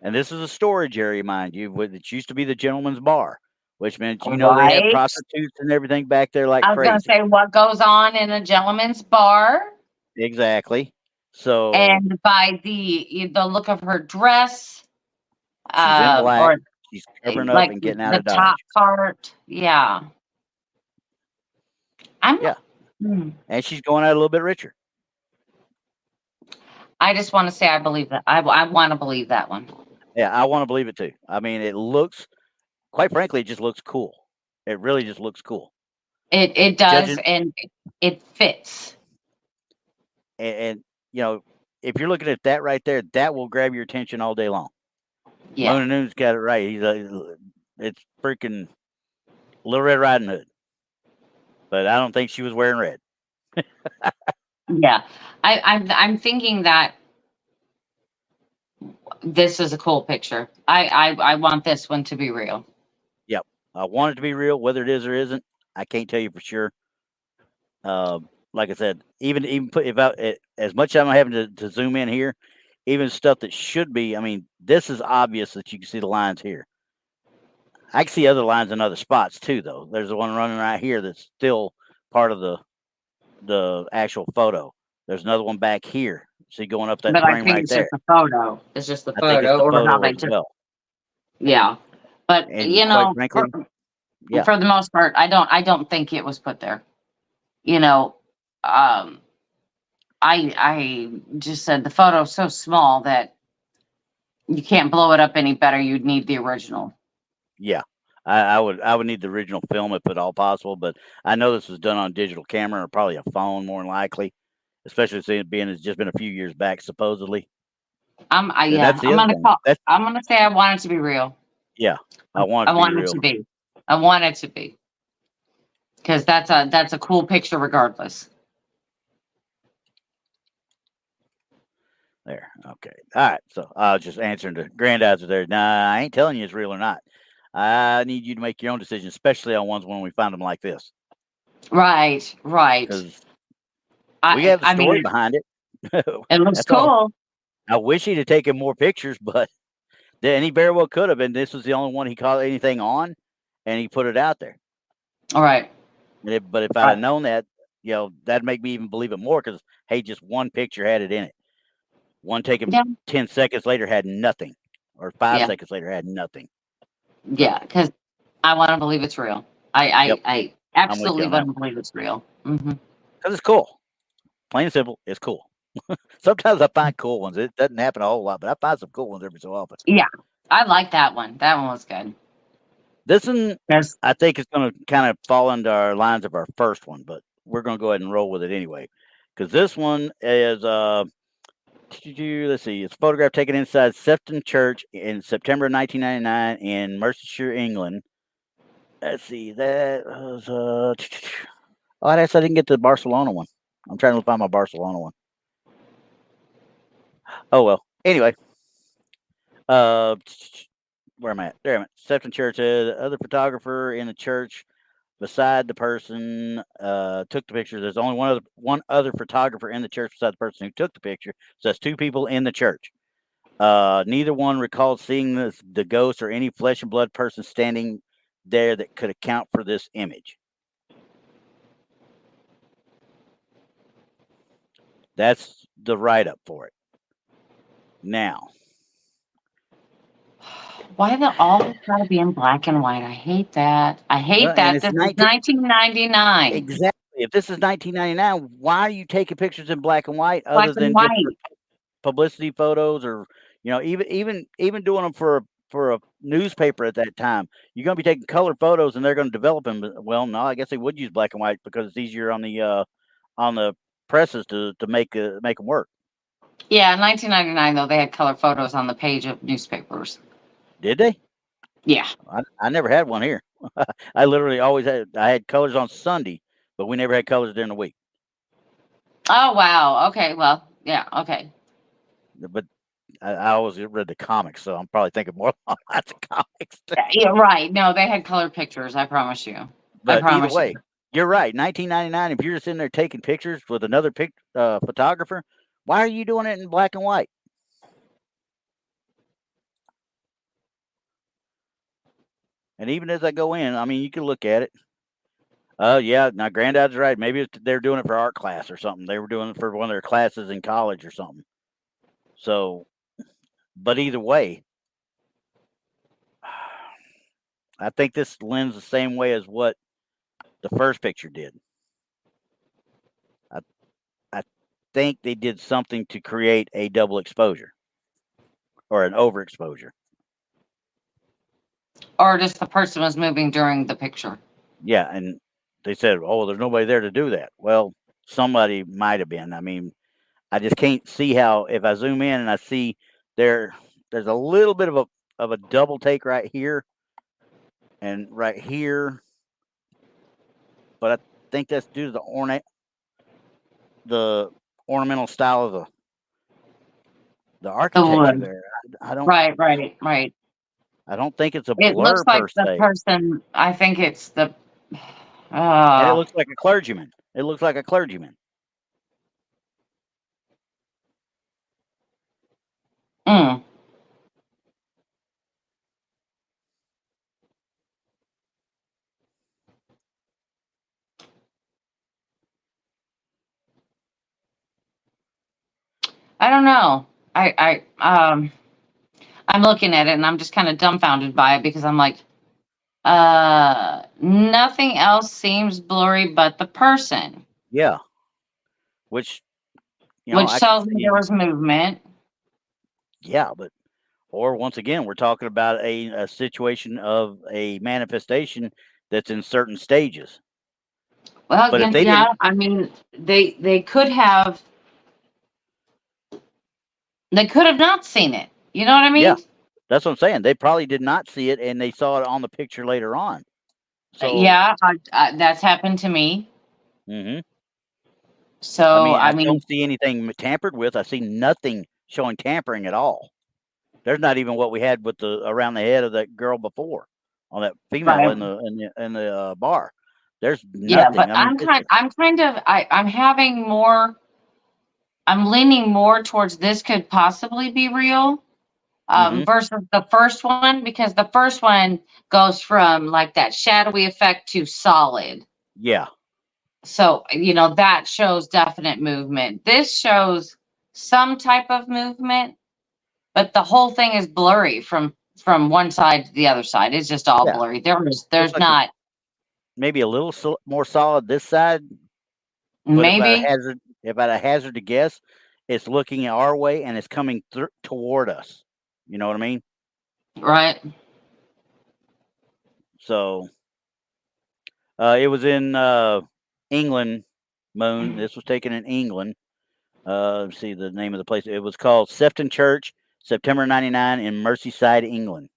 and this is a storage area, mind you, it used to be the gentleman's bar, which meant they had Right. prostitutes and everything back there like I was gonna crazy. say what goes on in a gentleman's bar. Exactly. So And by the look of her dress, she's in black. or She's covering up like and getting out the of top Dodge. part, yeah. I'm Yeah. hmm, And she's going out a little bit richer. I just want to say I believe that. I want to believe that one. Yeah, I want to believe it too. I mean, it looks, quite frankly, it just looks cool. It really just looks cool. It does, Judging, and it fits. and if you're looking at that right there, that will grab your attention all day long. Yeah. Moon and Noon's got it right. It's freaking Little Red Riding Hood. But I don't think she was wearing red. Yeah, I'm thinking that this is a cool picture. I want this one to be real. Yep. I want it to be real, whether it is or isn't. I can't tell you for sure. Like I said, even put if as much as I'm having to zoom in here, even stuff that should be. I mean, this is obvious that you can see the lines here. I can see other lines in other spots too, though. There's the one running right here that's still part of the actual photo. There's another one back here. See, going up that But I frame think right it's just there. a photo. It's just the I think it's photo, the or how photo they as just, well. yeah. But And quite frankly, yeah, for the most part, I don't think it was put there. You know, um, I just said the photo's so small that you can't blow it up any better. You'd need the original. yeah. I would need the original film if at all possible, but I know this was done on digital camera or probably a phone more than likely, especially seeing it being it's just been a few years back supposedly. And Yeah, that's the other thing. That's I'm gonna say I want it to be real. yeah. I want I it to be want it real. to be. I want it to be, because that's a cool picture regardless. There. Okay. All right. So I was just answering the granddads there. Nah, I ain't telling you it's real or not. I need you to make your own decision, especially on ones when we find them like this, Right, right. because we I have the I story mean, behind it. it looks That's all. cool. I wish he'd have taken more pictures, but and he very well could have. And this was the only one he caught anything on, and he put it out there. All right. But if I'd have Right. known that, that'd make me even believe it more. Because hey, just one picture had it in it. One taken Yeah. 10 seconds later had nothing, or five Yeah. seconds later had nothing. Yeah. So, Because I want to believe it's real. I yep, I I'm with you absolutely on that want to one. believe it's real. Because it's cool. Plain and simple, it's cool. Sometimes I find cool ones. It doesn't happen a whole lot, but I find some cool ones every so often. Yeah, I like that one. That one was good. This one, Yes. I think, is going to kind of fall into our lines of our first one, but we're going to go ahead and roll with it anyway. Because this one is, let's see, it's a photograph taken inside Sefton Church in September 1999 in Mercershire, England. Let's see, that was, oh, I guess I didn't get the Barcelona one. I'm trying to find my Barcelona one. Oh, well. Anyway, uh, where am I at? There I'm at. Sefton Church. The other photographer in the church beside the person took the picture. There's only one other photographer in the church beside the person who took the picture. So that's two people in the church. Neither one recalled seeing the ghost or any flesh and blood person standing there that could account for this image. That's the write up for it. Now, Why the all gotta be in black and white? I hate that. I well, hate and that. it's This is 19 1999. exactly. If this is 1999, why are you taking pictures in black and white Black other and than just for white. publicity photos, or even doing them for a newspaper at that time? You're going to be taking color photos and they're going to develop them. Well, no, I guess they would use black and white because it's easier on the presses to make them work. Yeah, in 1999 though they had color photos on the page of newspapers. Did they? Yeah. I never had one here. I literally always I had colors on Sunday, but we never had colors during the week. Oh wow. Okay. Well. Yeah. Okay. But I always read the comics, so I'm probably thinking more along the lines of comics. Yeah. Right. No, they had color pictures. I promise you. I But either promise you. way, you're right. 1999. If you're just in there taking pictures with another photographer, why are you doing it in black and white? And even as I go in, I mean, you can look at it. Oh yeah, now Granddad's right. Maybe they're doing it for art class or something. They were doing it for one of their classes in college or something. So, but either way, I think this lends the same way as what the first picture did. I I think they did something to create a double exposure or an overexposure. Or just the person was moving during the picture. Yeah, and they said, "Oh, well, there's nobody there to do that." Well, somebody might have been. I mean, I just can't see how if I zoom in and I see there's a little bit of a double take right here. and right here, but I think that's due to the ornamental style of the The architecture wood. there. I don't Right. I don't think it's a It looks blur like per the se, person, I think it's the, and it uh, looks like a clergyman. It looks like a clergyman. mm, I don't know. I'm looking at it and I'm just kind of dumbfounded by it because I'm like, nothing else seems blurry but the person, Yeah, which which I could tells me there see. was movement. Yeah, but or once again, we're talking about a situation of a manifestation that's in certain stages. Well, But if they yeah, didn't, I mean, they could have not seen it. You know what I yeah, mean? that's what I'm saying. They probably did not see it, and they saw it on the picture later on. So, Yeah, that's happened to me. mhm. I So, mean, I I mean, don't see anything tampered with. I see nothing showing tampering at all. There's not even what we had with the around the head of that girl before, on that female right. in the bar. There's Yeah, but nothing. I mean, this is I'm having more, I'm leaning more towards this could possibly be real, mhm. versus the first one, because the first one goes from like that shadowy effect to solid. Yeah, So, that shows definite movement. This shows some type of movement, but the whole thing is blurry from one side to the other side. It's just all yeah. blurry. Looks There's like not, maybe a little more solid this side, but maybe, if I hazard to guess, it's looking our way and it's coming toward us. You know what I mean? right? So it was in England. Moon. This was taken in England. Let's see the name of the place. It was called Sefton Church, September '99 in Merseyside, England.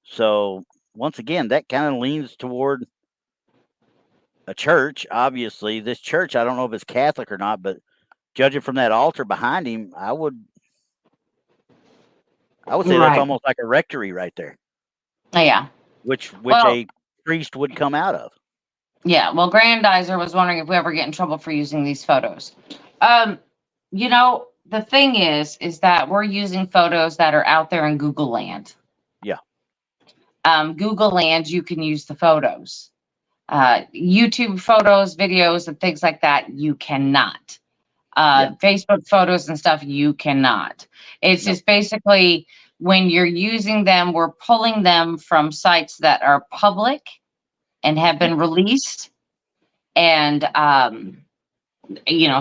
So once again, that kind of leans toward a church. Obviously, this church, I don't know if it's Catholic or not, but judging from that altar behind him, I would say that's Right. almost like a rectory right there, Yeah. which Well, a priest would come out of. yeah. Well, Grandizer was wondering if we ever get in trouble for using these photos. The thing is that we're using photos that are out there in Google Land. Yeah, Google Land, you can use the photos. YouTube photos, videos, and things like that, you cannot. yeah, Facebook photos and stuff, you cannot. It's no, just basically when you're using them, we're pulling them from sites that are public and have hmm been released. And,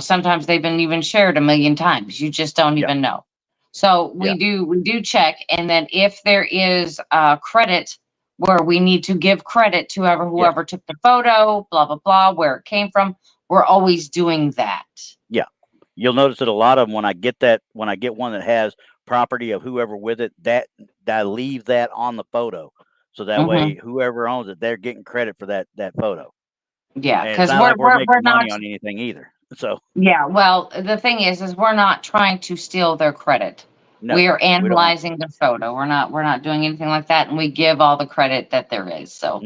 sometimes they've been even shared a million times. You just don't yeah, even know. So yeah, we do check. And then if there is credit where we need to give credit to yeah, whoever took the photo, blah, blah, blah, where it came from, we're always doing that. yeah. You'll notice that a lot of them when I get one that has property of whoever with it, that I leave that on the photo, so that way Hmm. whoever owns it, they're getting credit for that photo. Yeah, And it's because not we're, like we're we're we're making not. money on anything either. So Yeah, well, the thing is we're not trying to steal their credit. no, We are we don't. analyzing the photo. We're not doing anything like that, and we give all the credit that there is. So,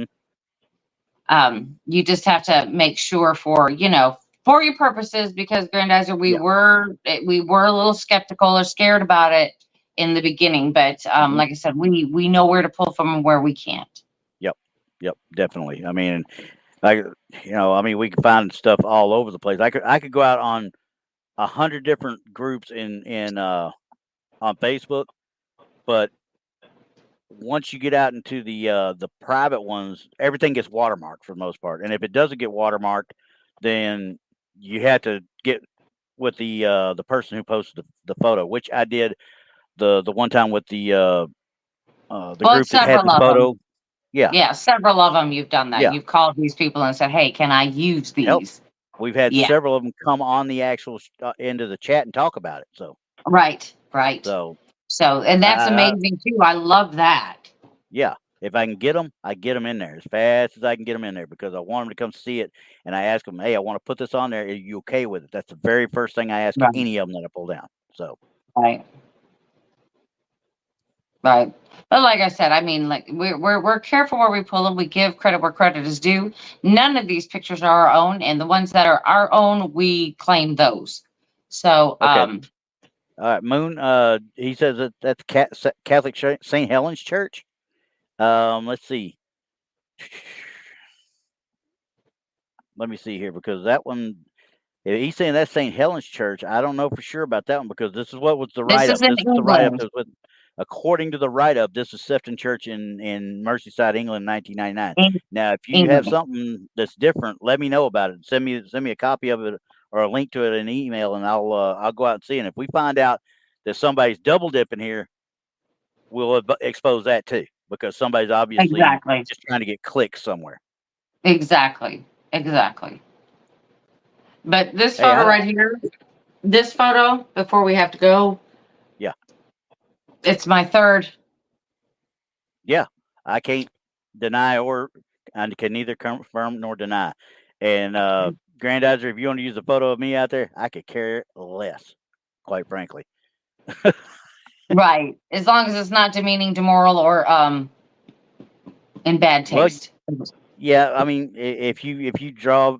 Mhm. you just have to make sure for your purposes, because Grandizer, we Yeah. were a little skeptical or scared about it in the beginning, but hmm like I said, we know where to pull from and where we can't. Yep. Yep. Definitely. I mean, like I mean, we can find stuff all over the place. I could go out on 100 different groups in on Facebook, but once you get out into the private ones, everything gets watermarked for the most part. And if it doesn't get watermarked, then you have to get with the person who posted the photo, which I did the one time with the Well, it's group that had several the of them. photo. Yeah, Yeah, several of them. You've done that. yeah. You've called these people and said, "Hey, can I use Help. these?" We've had Yeah. several of them come on the actual end of the chat and talk about it. So Right. Right. so So, and that's I amazing too. I love that. Yeah, if I can get them, I get them in there as fast as I can get them in there because I want them to come see it. And I ask them, hey, I want to put this on there. Are you okay with it? That's the very first thing I ask Right. any of them that I pull down. So, Right. Right. But like I said, I mean, like we're careful where we pull them. We give credit where credit is due. None of these pictures are our own, and the ones that are our own, we claim those. So, okay. All right. Moon, he says that that's Catholic St. Helen's Church. Let's see. Let me see here because that one, if he's saying that's St. Helen's Church, I don't know for sure about that one because this is what was the this write is up. in This is the write up England. that was with, according to the write up, this is Sefton Church in Merseyside, England, 1999. In Now, if you have England. something that's different, let me know about it. Send me a copy of it or a link to it in an email, and I'll go out and see. And if we find out that somebody's double dipping here, we'll expose that too because somebody's obviously Exactly. just trying to get clicks somewhere. Exactly. Exactly. But this Hey, photo right here, this photo, before we have to go, yeah. it's my third. Yeah, I can't deny or I can neither confirm nor deny. And Grandizer, if you want to use a photo of me out there, I could care less, quite frankly. Right. As long as it's not demeaning, immoral, or in bad Well, taste. yeah, I mean, if you draw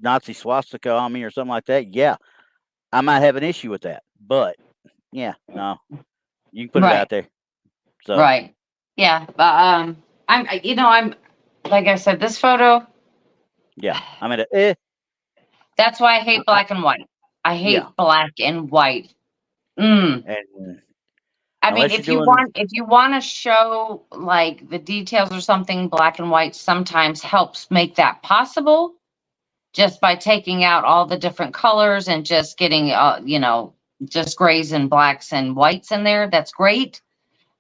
Nazi swastika on me or something like that, yeah, I might have an issue with that. But yeah, no, you can put it out Right. there. So Right. Yeah. But I'm like I said, this photo, yeah, I'm at a that's why I hate I, black and white. I yeah, hate black and white. Mm. and I mean, unless you're doing if you want to show like the details or something, black and white sometimes helps make that possible just by taking out all the different colors and just getting just grays and blacks and whites in there. That's great,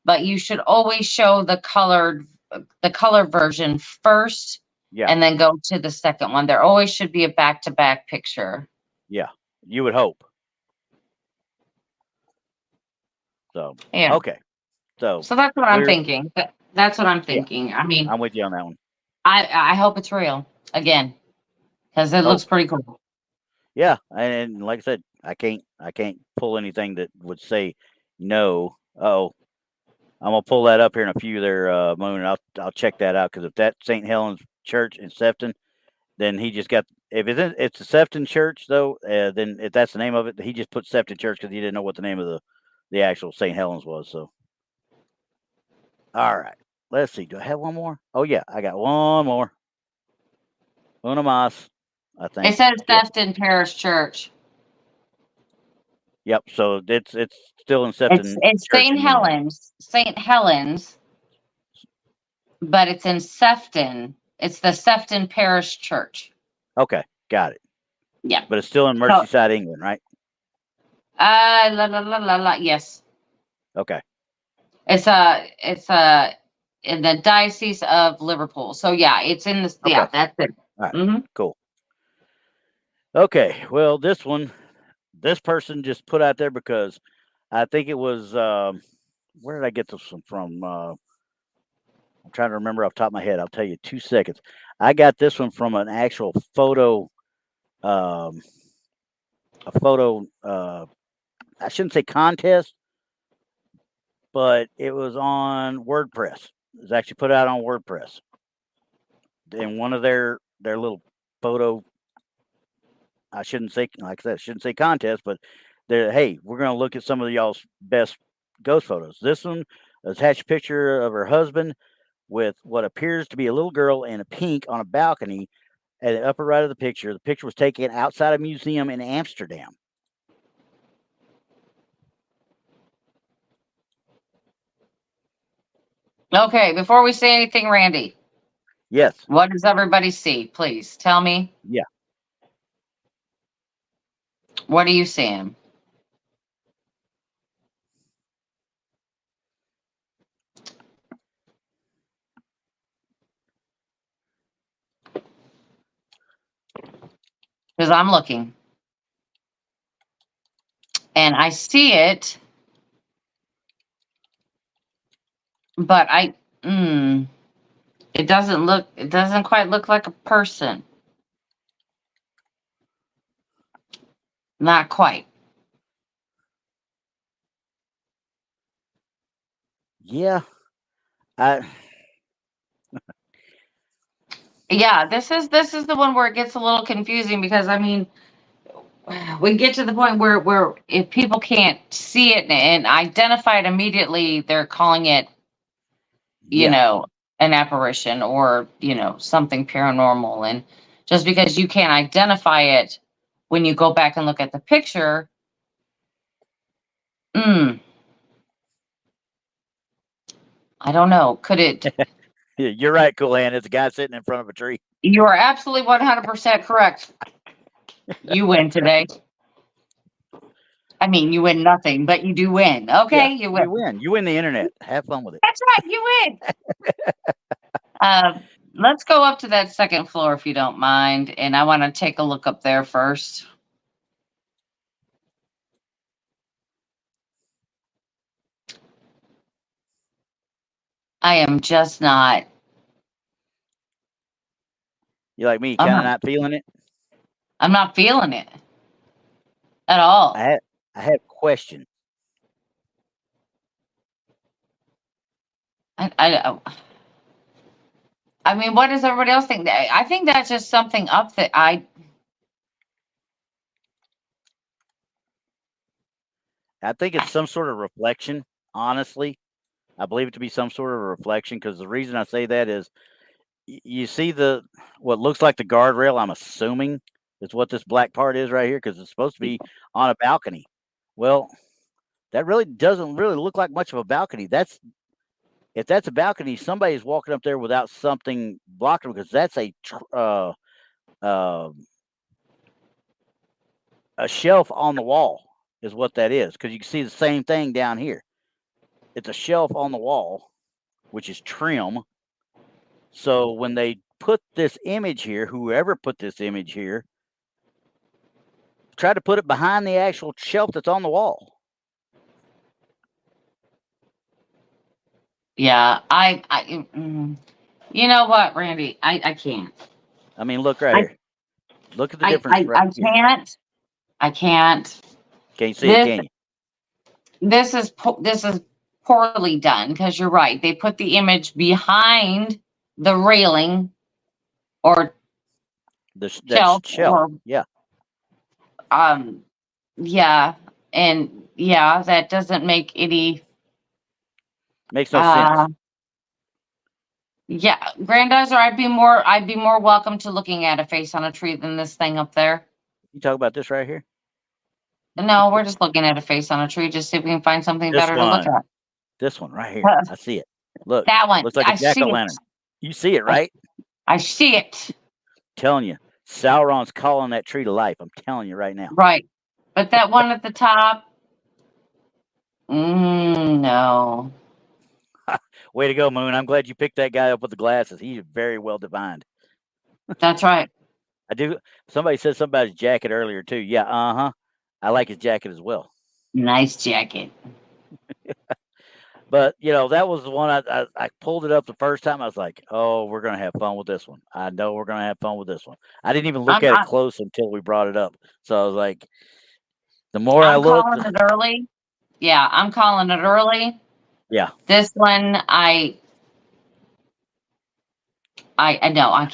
but you should always show the color version first yeah, and then go to the second one. There always should be a back to back picture. yeah, you would hope. So Yeah. okay, so So that's what I'm we're thinking. That's what I'm yeah, thinking. I mean, I'm with you on that one. I hope it's real again because it looks Oh, pretty cool. yeah, and like I said, I can't pull anything that would say no. Oh, I'm gonna pull that up here in a few there, Moon, and I'll check that out because if that's St. Helen's Church in Sefton, then he just got. If it's a Sefton Church though, then if that's the name of it, he just put Sefton Church because he didn't know what the name of the actual St. Helen's was. So, all right, let's see. Do I have one more? Oh yeah, I got one more. Una más, I It think. says Yep. Sefton Parish Church. Yep. So it's still in It's Sefton it's Church in England. St. Helens, but it's in Sefton. It's the Sefton Parish Church. Okay, got it. Yeah. But it's still in So, Merseyside, England, right? la la la la la. Yes, Okay. it's in the Diocese of Liverpool. So yeah, it's in this. Okay. Yeah, that's it. All right. Hmm. Cool. Okay. Well, this person just put out there because I think it was where did I get this one from? I'm trying to remember off the top of my head. I'll tell you 2 seconds. I got this one from an actual photo, um, a photo. I shouldn't say contest, but it was on WordPress. It was actually put out on WordPress in one of their little photo. I shouldn't say like I said, I shouldn't say contest, but they're hey, we're gonna look at some of y'all's best ghost photos. This one attached a picture of her husband with what appears to be a little girl in a pink on a balcony at the upper right of the picture. The picture was taken outside a museum in Amsterdam. Okay. Before we say anything, Randy, Yes. what does everybody see? Please tell me. Yeah. What are you seeing? Because I'm looking and I see it but it doesn't quite look like a person. Not quite. Yeah, I Yeah, this is the one where it gets a little confusing because I mean, we get to the point where if people can't see it and identify it immediately, they're calling it, you yeah. know, an apparition or, something paranormal. And just because you can't identify it when you go back and look at the picture, mm, I don't know. Could it? Yeah, you're right, Cool Hand. It's a guy sitting in front of a tree. You are absolutely 100% correct. You win today. I mean, you win nothing, but you do win. Yeah, Okay, you win. you win. You win the internet. Have fun with it. That's right, you win. Uh, let's go up to that second floor if you don't mind, and I want to take a look up there first. I am just not. You like me, I'm kind of not. not feeling it. I'm not feeling it at I all. have I have questions. I, I, I mean, what does everybody else think? I think that's just something up that I think it's some sort of reflection. Honestly, I believe it to be some sort of a reflection because the reason I say that is you see the what looks like the guardrail. I'm assuming is what this black part is right here because it's supposed to be on a balcony. Well, that really doesn't really look like much of a balcony. That's if that's a balcony, somebody's walking up there without something blocking them because that's uh, a shelf on the wall is what that is because you can see the same thing down here. It's a shelf on the wall, which is trim. So when they put this image here, whoever put this image here, try to put it behind the actual shelf that's on the wall. yeah, you know what, Randy, I can't. I mean, look right I, here. Look at the difference right I here. can't. I can't. Can you see it? This Can you? this is poorly done because you're right. They put the image behind the railing or That's shelf shelf. or Yeah, um yeah, and yeah, that doesn't make any makes no uh sense. yeah, Grandizer, I'd be more welcome to looking at a face on a tree than this thing up there. You talk about this right here. No, we're just looking at a face on a tree, just see if we can find something This better to look one. at. This one right here. I see it. Look, That one, looks like a I jack see o' it. lantern. You see it, I, right? I see it. Telling you, Sauron's calling that tree to life. I'm telling you right now. Right. But that one at the top, no. Way to go, Moon. I'm glad you picked that guy up with the glasses. He's very well defined. That's right. I do. Somebody said something about his jacket earlier too. Yeah, I like his jacket as well. Nice jacket. But that was the one I pulled it up the first time. I was like, oh, we're gonna have fun with this one. I know we're gonna have fun with this one. I didn't even look I'm at it I, close until we brought it up. So I was like, the more I I'm looked, calling it early. Yeah, I'm calling it early. yeah, This one, I no, I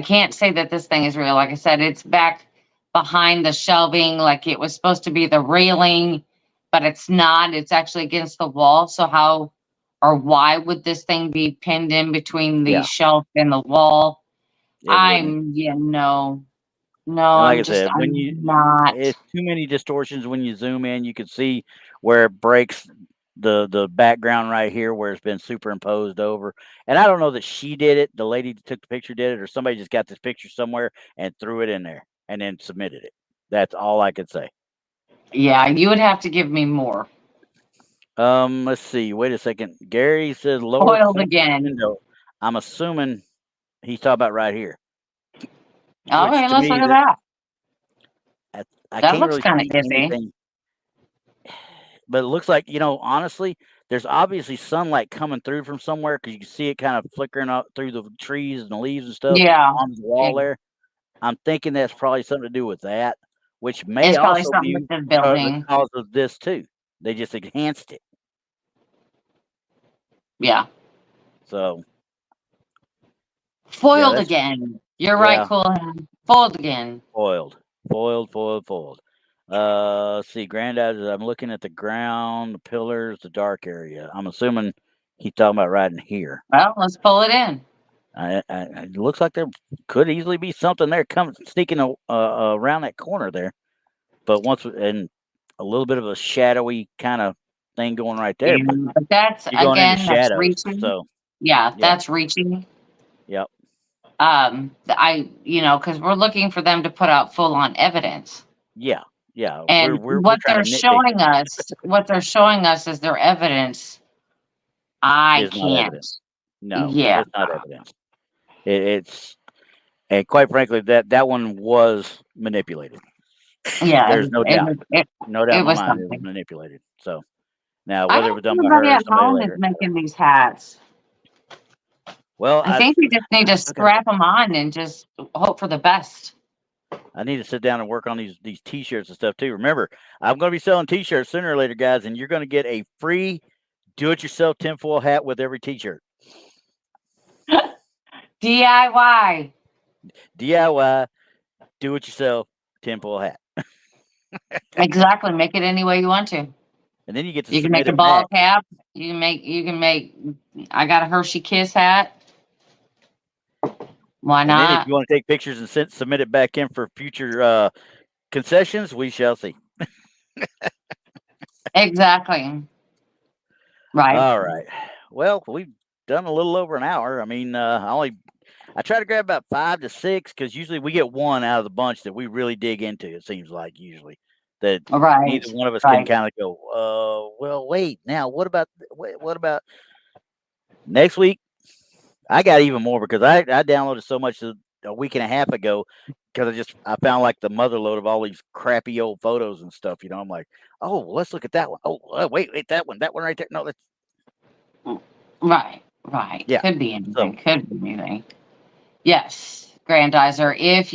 can't say that this thing is real. Like I said, it's back behind the shelving, like it was supposed to be the railing, but it's not. It's actually against the wall. So how or why would this thing be pinned in between the yeah, shelf and the wall? it wouldn't. No, And like I I'm said, not. it's too many distortions when you zoom in. You can see where it breaks the background right here where it's been superimposed over. And I don't know that she did it, the lady that took the picture did it, or somebody just got this picture somewhere and threw it in there and then submitted it. That's all I could say. Yeah, you would have to give me more. Let's see. Wait a second. Gary says lower Foiled corner again. window. I'm assuming he's talking about right here, which Okay, to let's look me at that that. I That can't looks really kind of see iffy. anything. But it looks like, honestly, there's obviously sunlight coming through from somewhere because you can see it kind of flickering up through the trees and the leaves and stuff Yeah. on the wall there. I'm thinking that's probably something to do with that, which may It's probably also something be with the the building. cause of this too. They just enhanced it. Yeah. So yeah, Foiled that's again. You're right, yeah, Cool Hand. Foiled again. foiled. Let's see, Granddad. I'm looking at the ground, the pillars, the dark area. I'm assuming he's talking about right in here. Well, let's pull it in. It looks like there could easily be something there coming sneaking around that corner there. But and a little bit of a shadowy kind of thing going right there. But And but that's you're going into again, that's shadows, reaching. so Yeah, yeah, that's reaching. yep, Because we're looking for them to put out full on evidence. yeah, yeah. We're And we're we're trying to nitpick it. what they're showing us is their evidence. I It's not can't. evidence. No, Yeah. it's not evidence. It's and quite frankly, that one was manipulated. Yeah. There's no doubt, no doubt It in my was mind, it was something. manipulated. So now, I whether it don't was done think by anybody her or at somebody home is later, making these hats. well, I think you just need I to still got to strap them on and just hope for the best. I need to sit down and work on these T-shirts and stuff too. Remember, I'm going to be selling T-shirts sooner or later, guys, and you're going to get a free do-it-yourself tinfoil hat with every T-shirt. DIY. DIY, do-it-yourself tinfoil hat, Exactly. Make it any way you want to. and then you get to You can submit make a it ball back. cap. You can make I got a Hershey Kiss hat. Why And then if not? you want to take pictures and submit it back in for future concessions, we shall see. Exactly. Right. All right. Well, we've done a little over an hour. I mean, I try to grab about 5 to 6 because usually we get one out of the bunch that we really dig into. It seems like usually that neither Right. one of us can Right. kind of go, well, wait, now what about next week? I got even more because I downloaded so much a week and a half ago because I found like the mother load of all these crappy old photos and stuff. I'm like, oh, let's look at that one. Oh, wait, that one right there. No, that's Right. Right. yeah. Could be So anything. Could be anything. Yes. Grandizer. If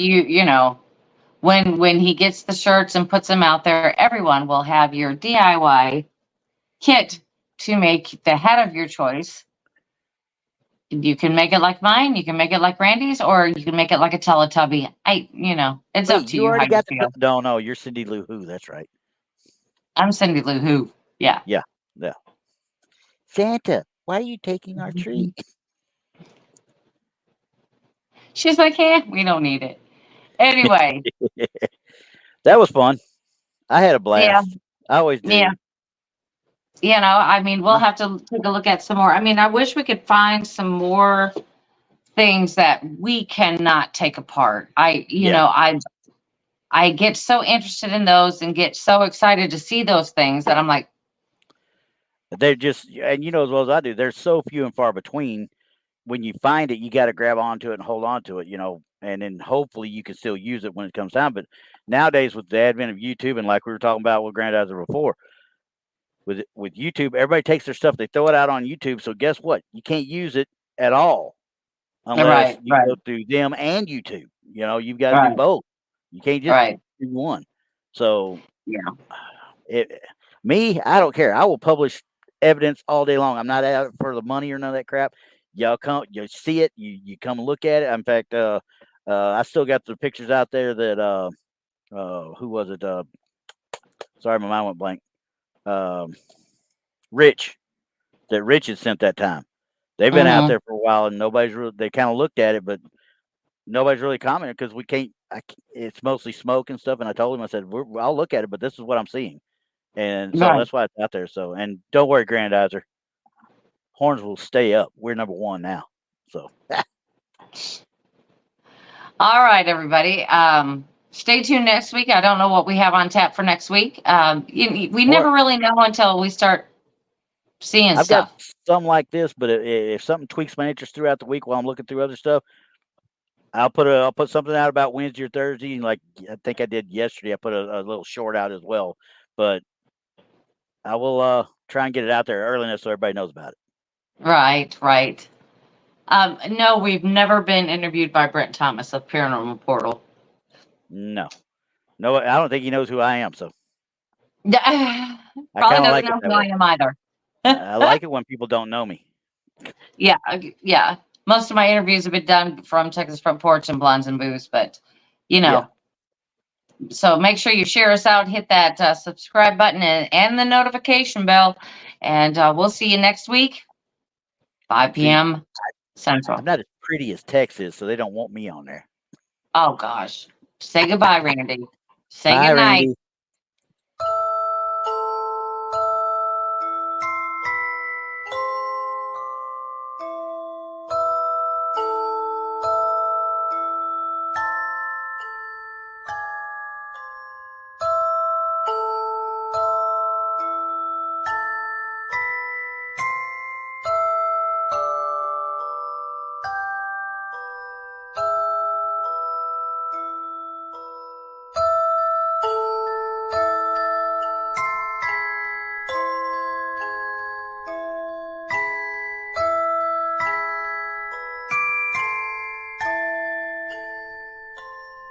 when he gets the shirts and puts them out there, everyone will have your DIY kit to make the hat of your choice. You can make it like mine, you can make it like Randy's, or you can make it like a Teletubby. It's up wait, to you you how already you got the feel. no, you're Cindy Lou Who. That's right. I'm Cindy Lou Who. Yeah. Yeah, yeah. Santa, why are you taking our tree? She's like, we don't need it. Anyway, That was fun. I had a yeah, blast. I always yeah. do. We'll have to take a look at some more. I wish we could find some more things that we cannot take apart. Yeah, I get so interested in those and get so excited to see those things that I'm like, they're just, and you know as well as I do, they're so few and far between. When you find it, you got to grab onto it and hold on to it, and then hopefully you can still use it when it comes time. But nowadays, with the advent of YouTube, and like we were talking about with Grandizer before, with YouTube, everybody takes their stuff, they throw it out on YouTube. So guess what? You can't use it at all unless right, you right, go through them and YouTube. You've got to do right, both. You can't just right. do one. So Yeah. it, me, I don't care. I will publish evidence all day long. I'm not out for the money or none of that crap. Y'all come, you see it, you come and look at it. In fact, I still got the pictures out there that who was it? Sorry, my mind went blank. Um, Rich, that Rich had sent that time. They've been out Mm-hmm. there for a while, and nobody's really. They kind of looked at it, but nobody's really commented because we can't. It's mostly smoke and stuff. And I told him, I said, I'll look at it, but this is what I'm seeing. And so Right. that's why it's out there. So, and don't worry, Grandizer, horns will stay up. We're number one now. So, All right, everybody. Stay tuned next week. I don't know what we have on tap for next week. We more, never really know until we start seeing I've got stuff. some like this, but if something tweaks my interest throughout the week while I'm looking through other stuff, I'll put something out about Wednesday or Thursday. And like I think I did yesterday, I put a little short out as well. But I will try and get it out there early enough so everybody knows about it. Right, right. No, we've never been interviewed by Brent Thomas of Paranormal Portal. No, I don't think he knows who I am. So I Probably kind of doesn't like it know that who I way. am either. I like it when people don't know me. Yeah, yeah. Most of my interviews have been done from Texas Front Porch and Blondes and Booze, but Yeah. so make sure you share us out, hit that subscribe button and the notification bell, and we'll see you next week, 5 See, p.m. Central. I'm not as pretty as Tex is, so they don't want me on there. Oh gosh, say goodbye, Randy. Say Bye, goodnight.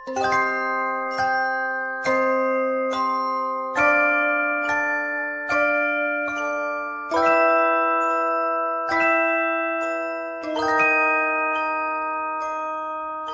Randy.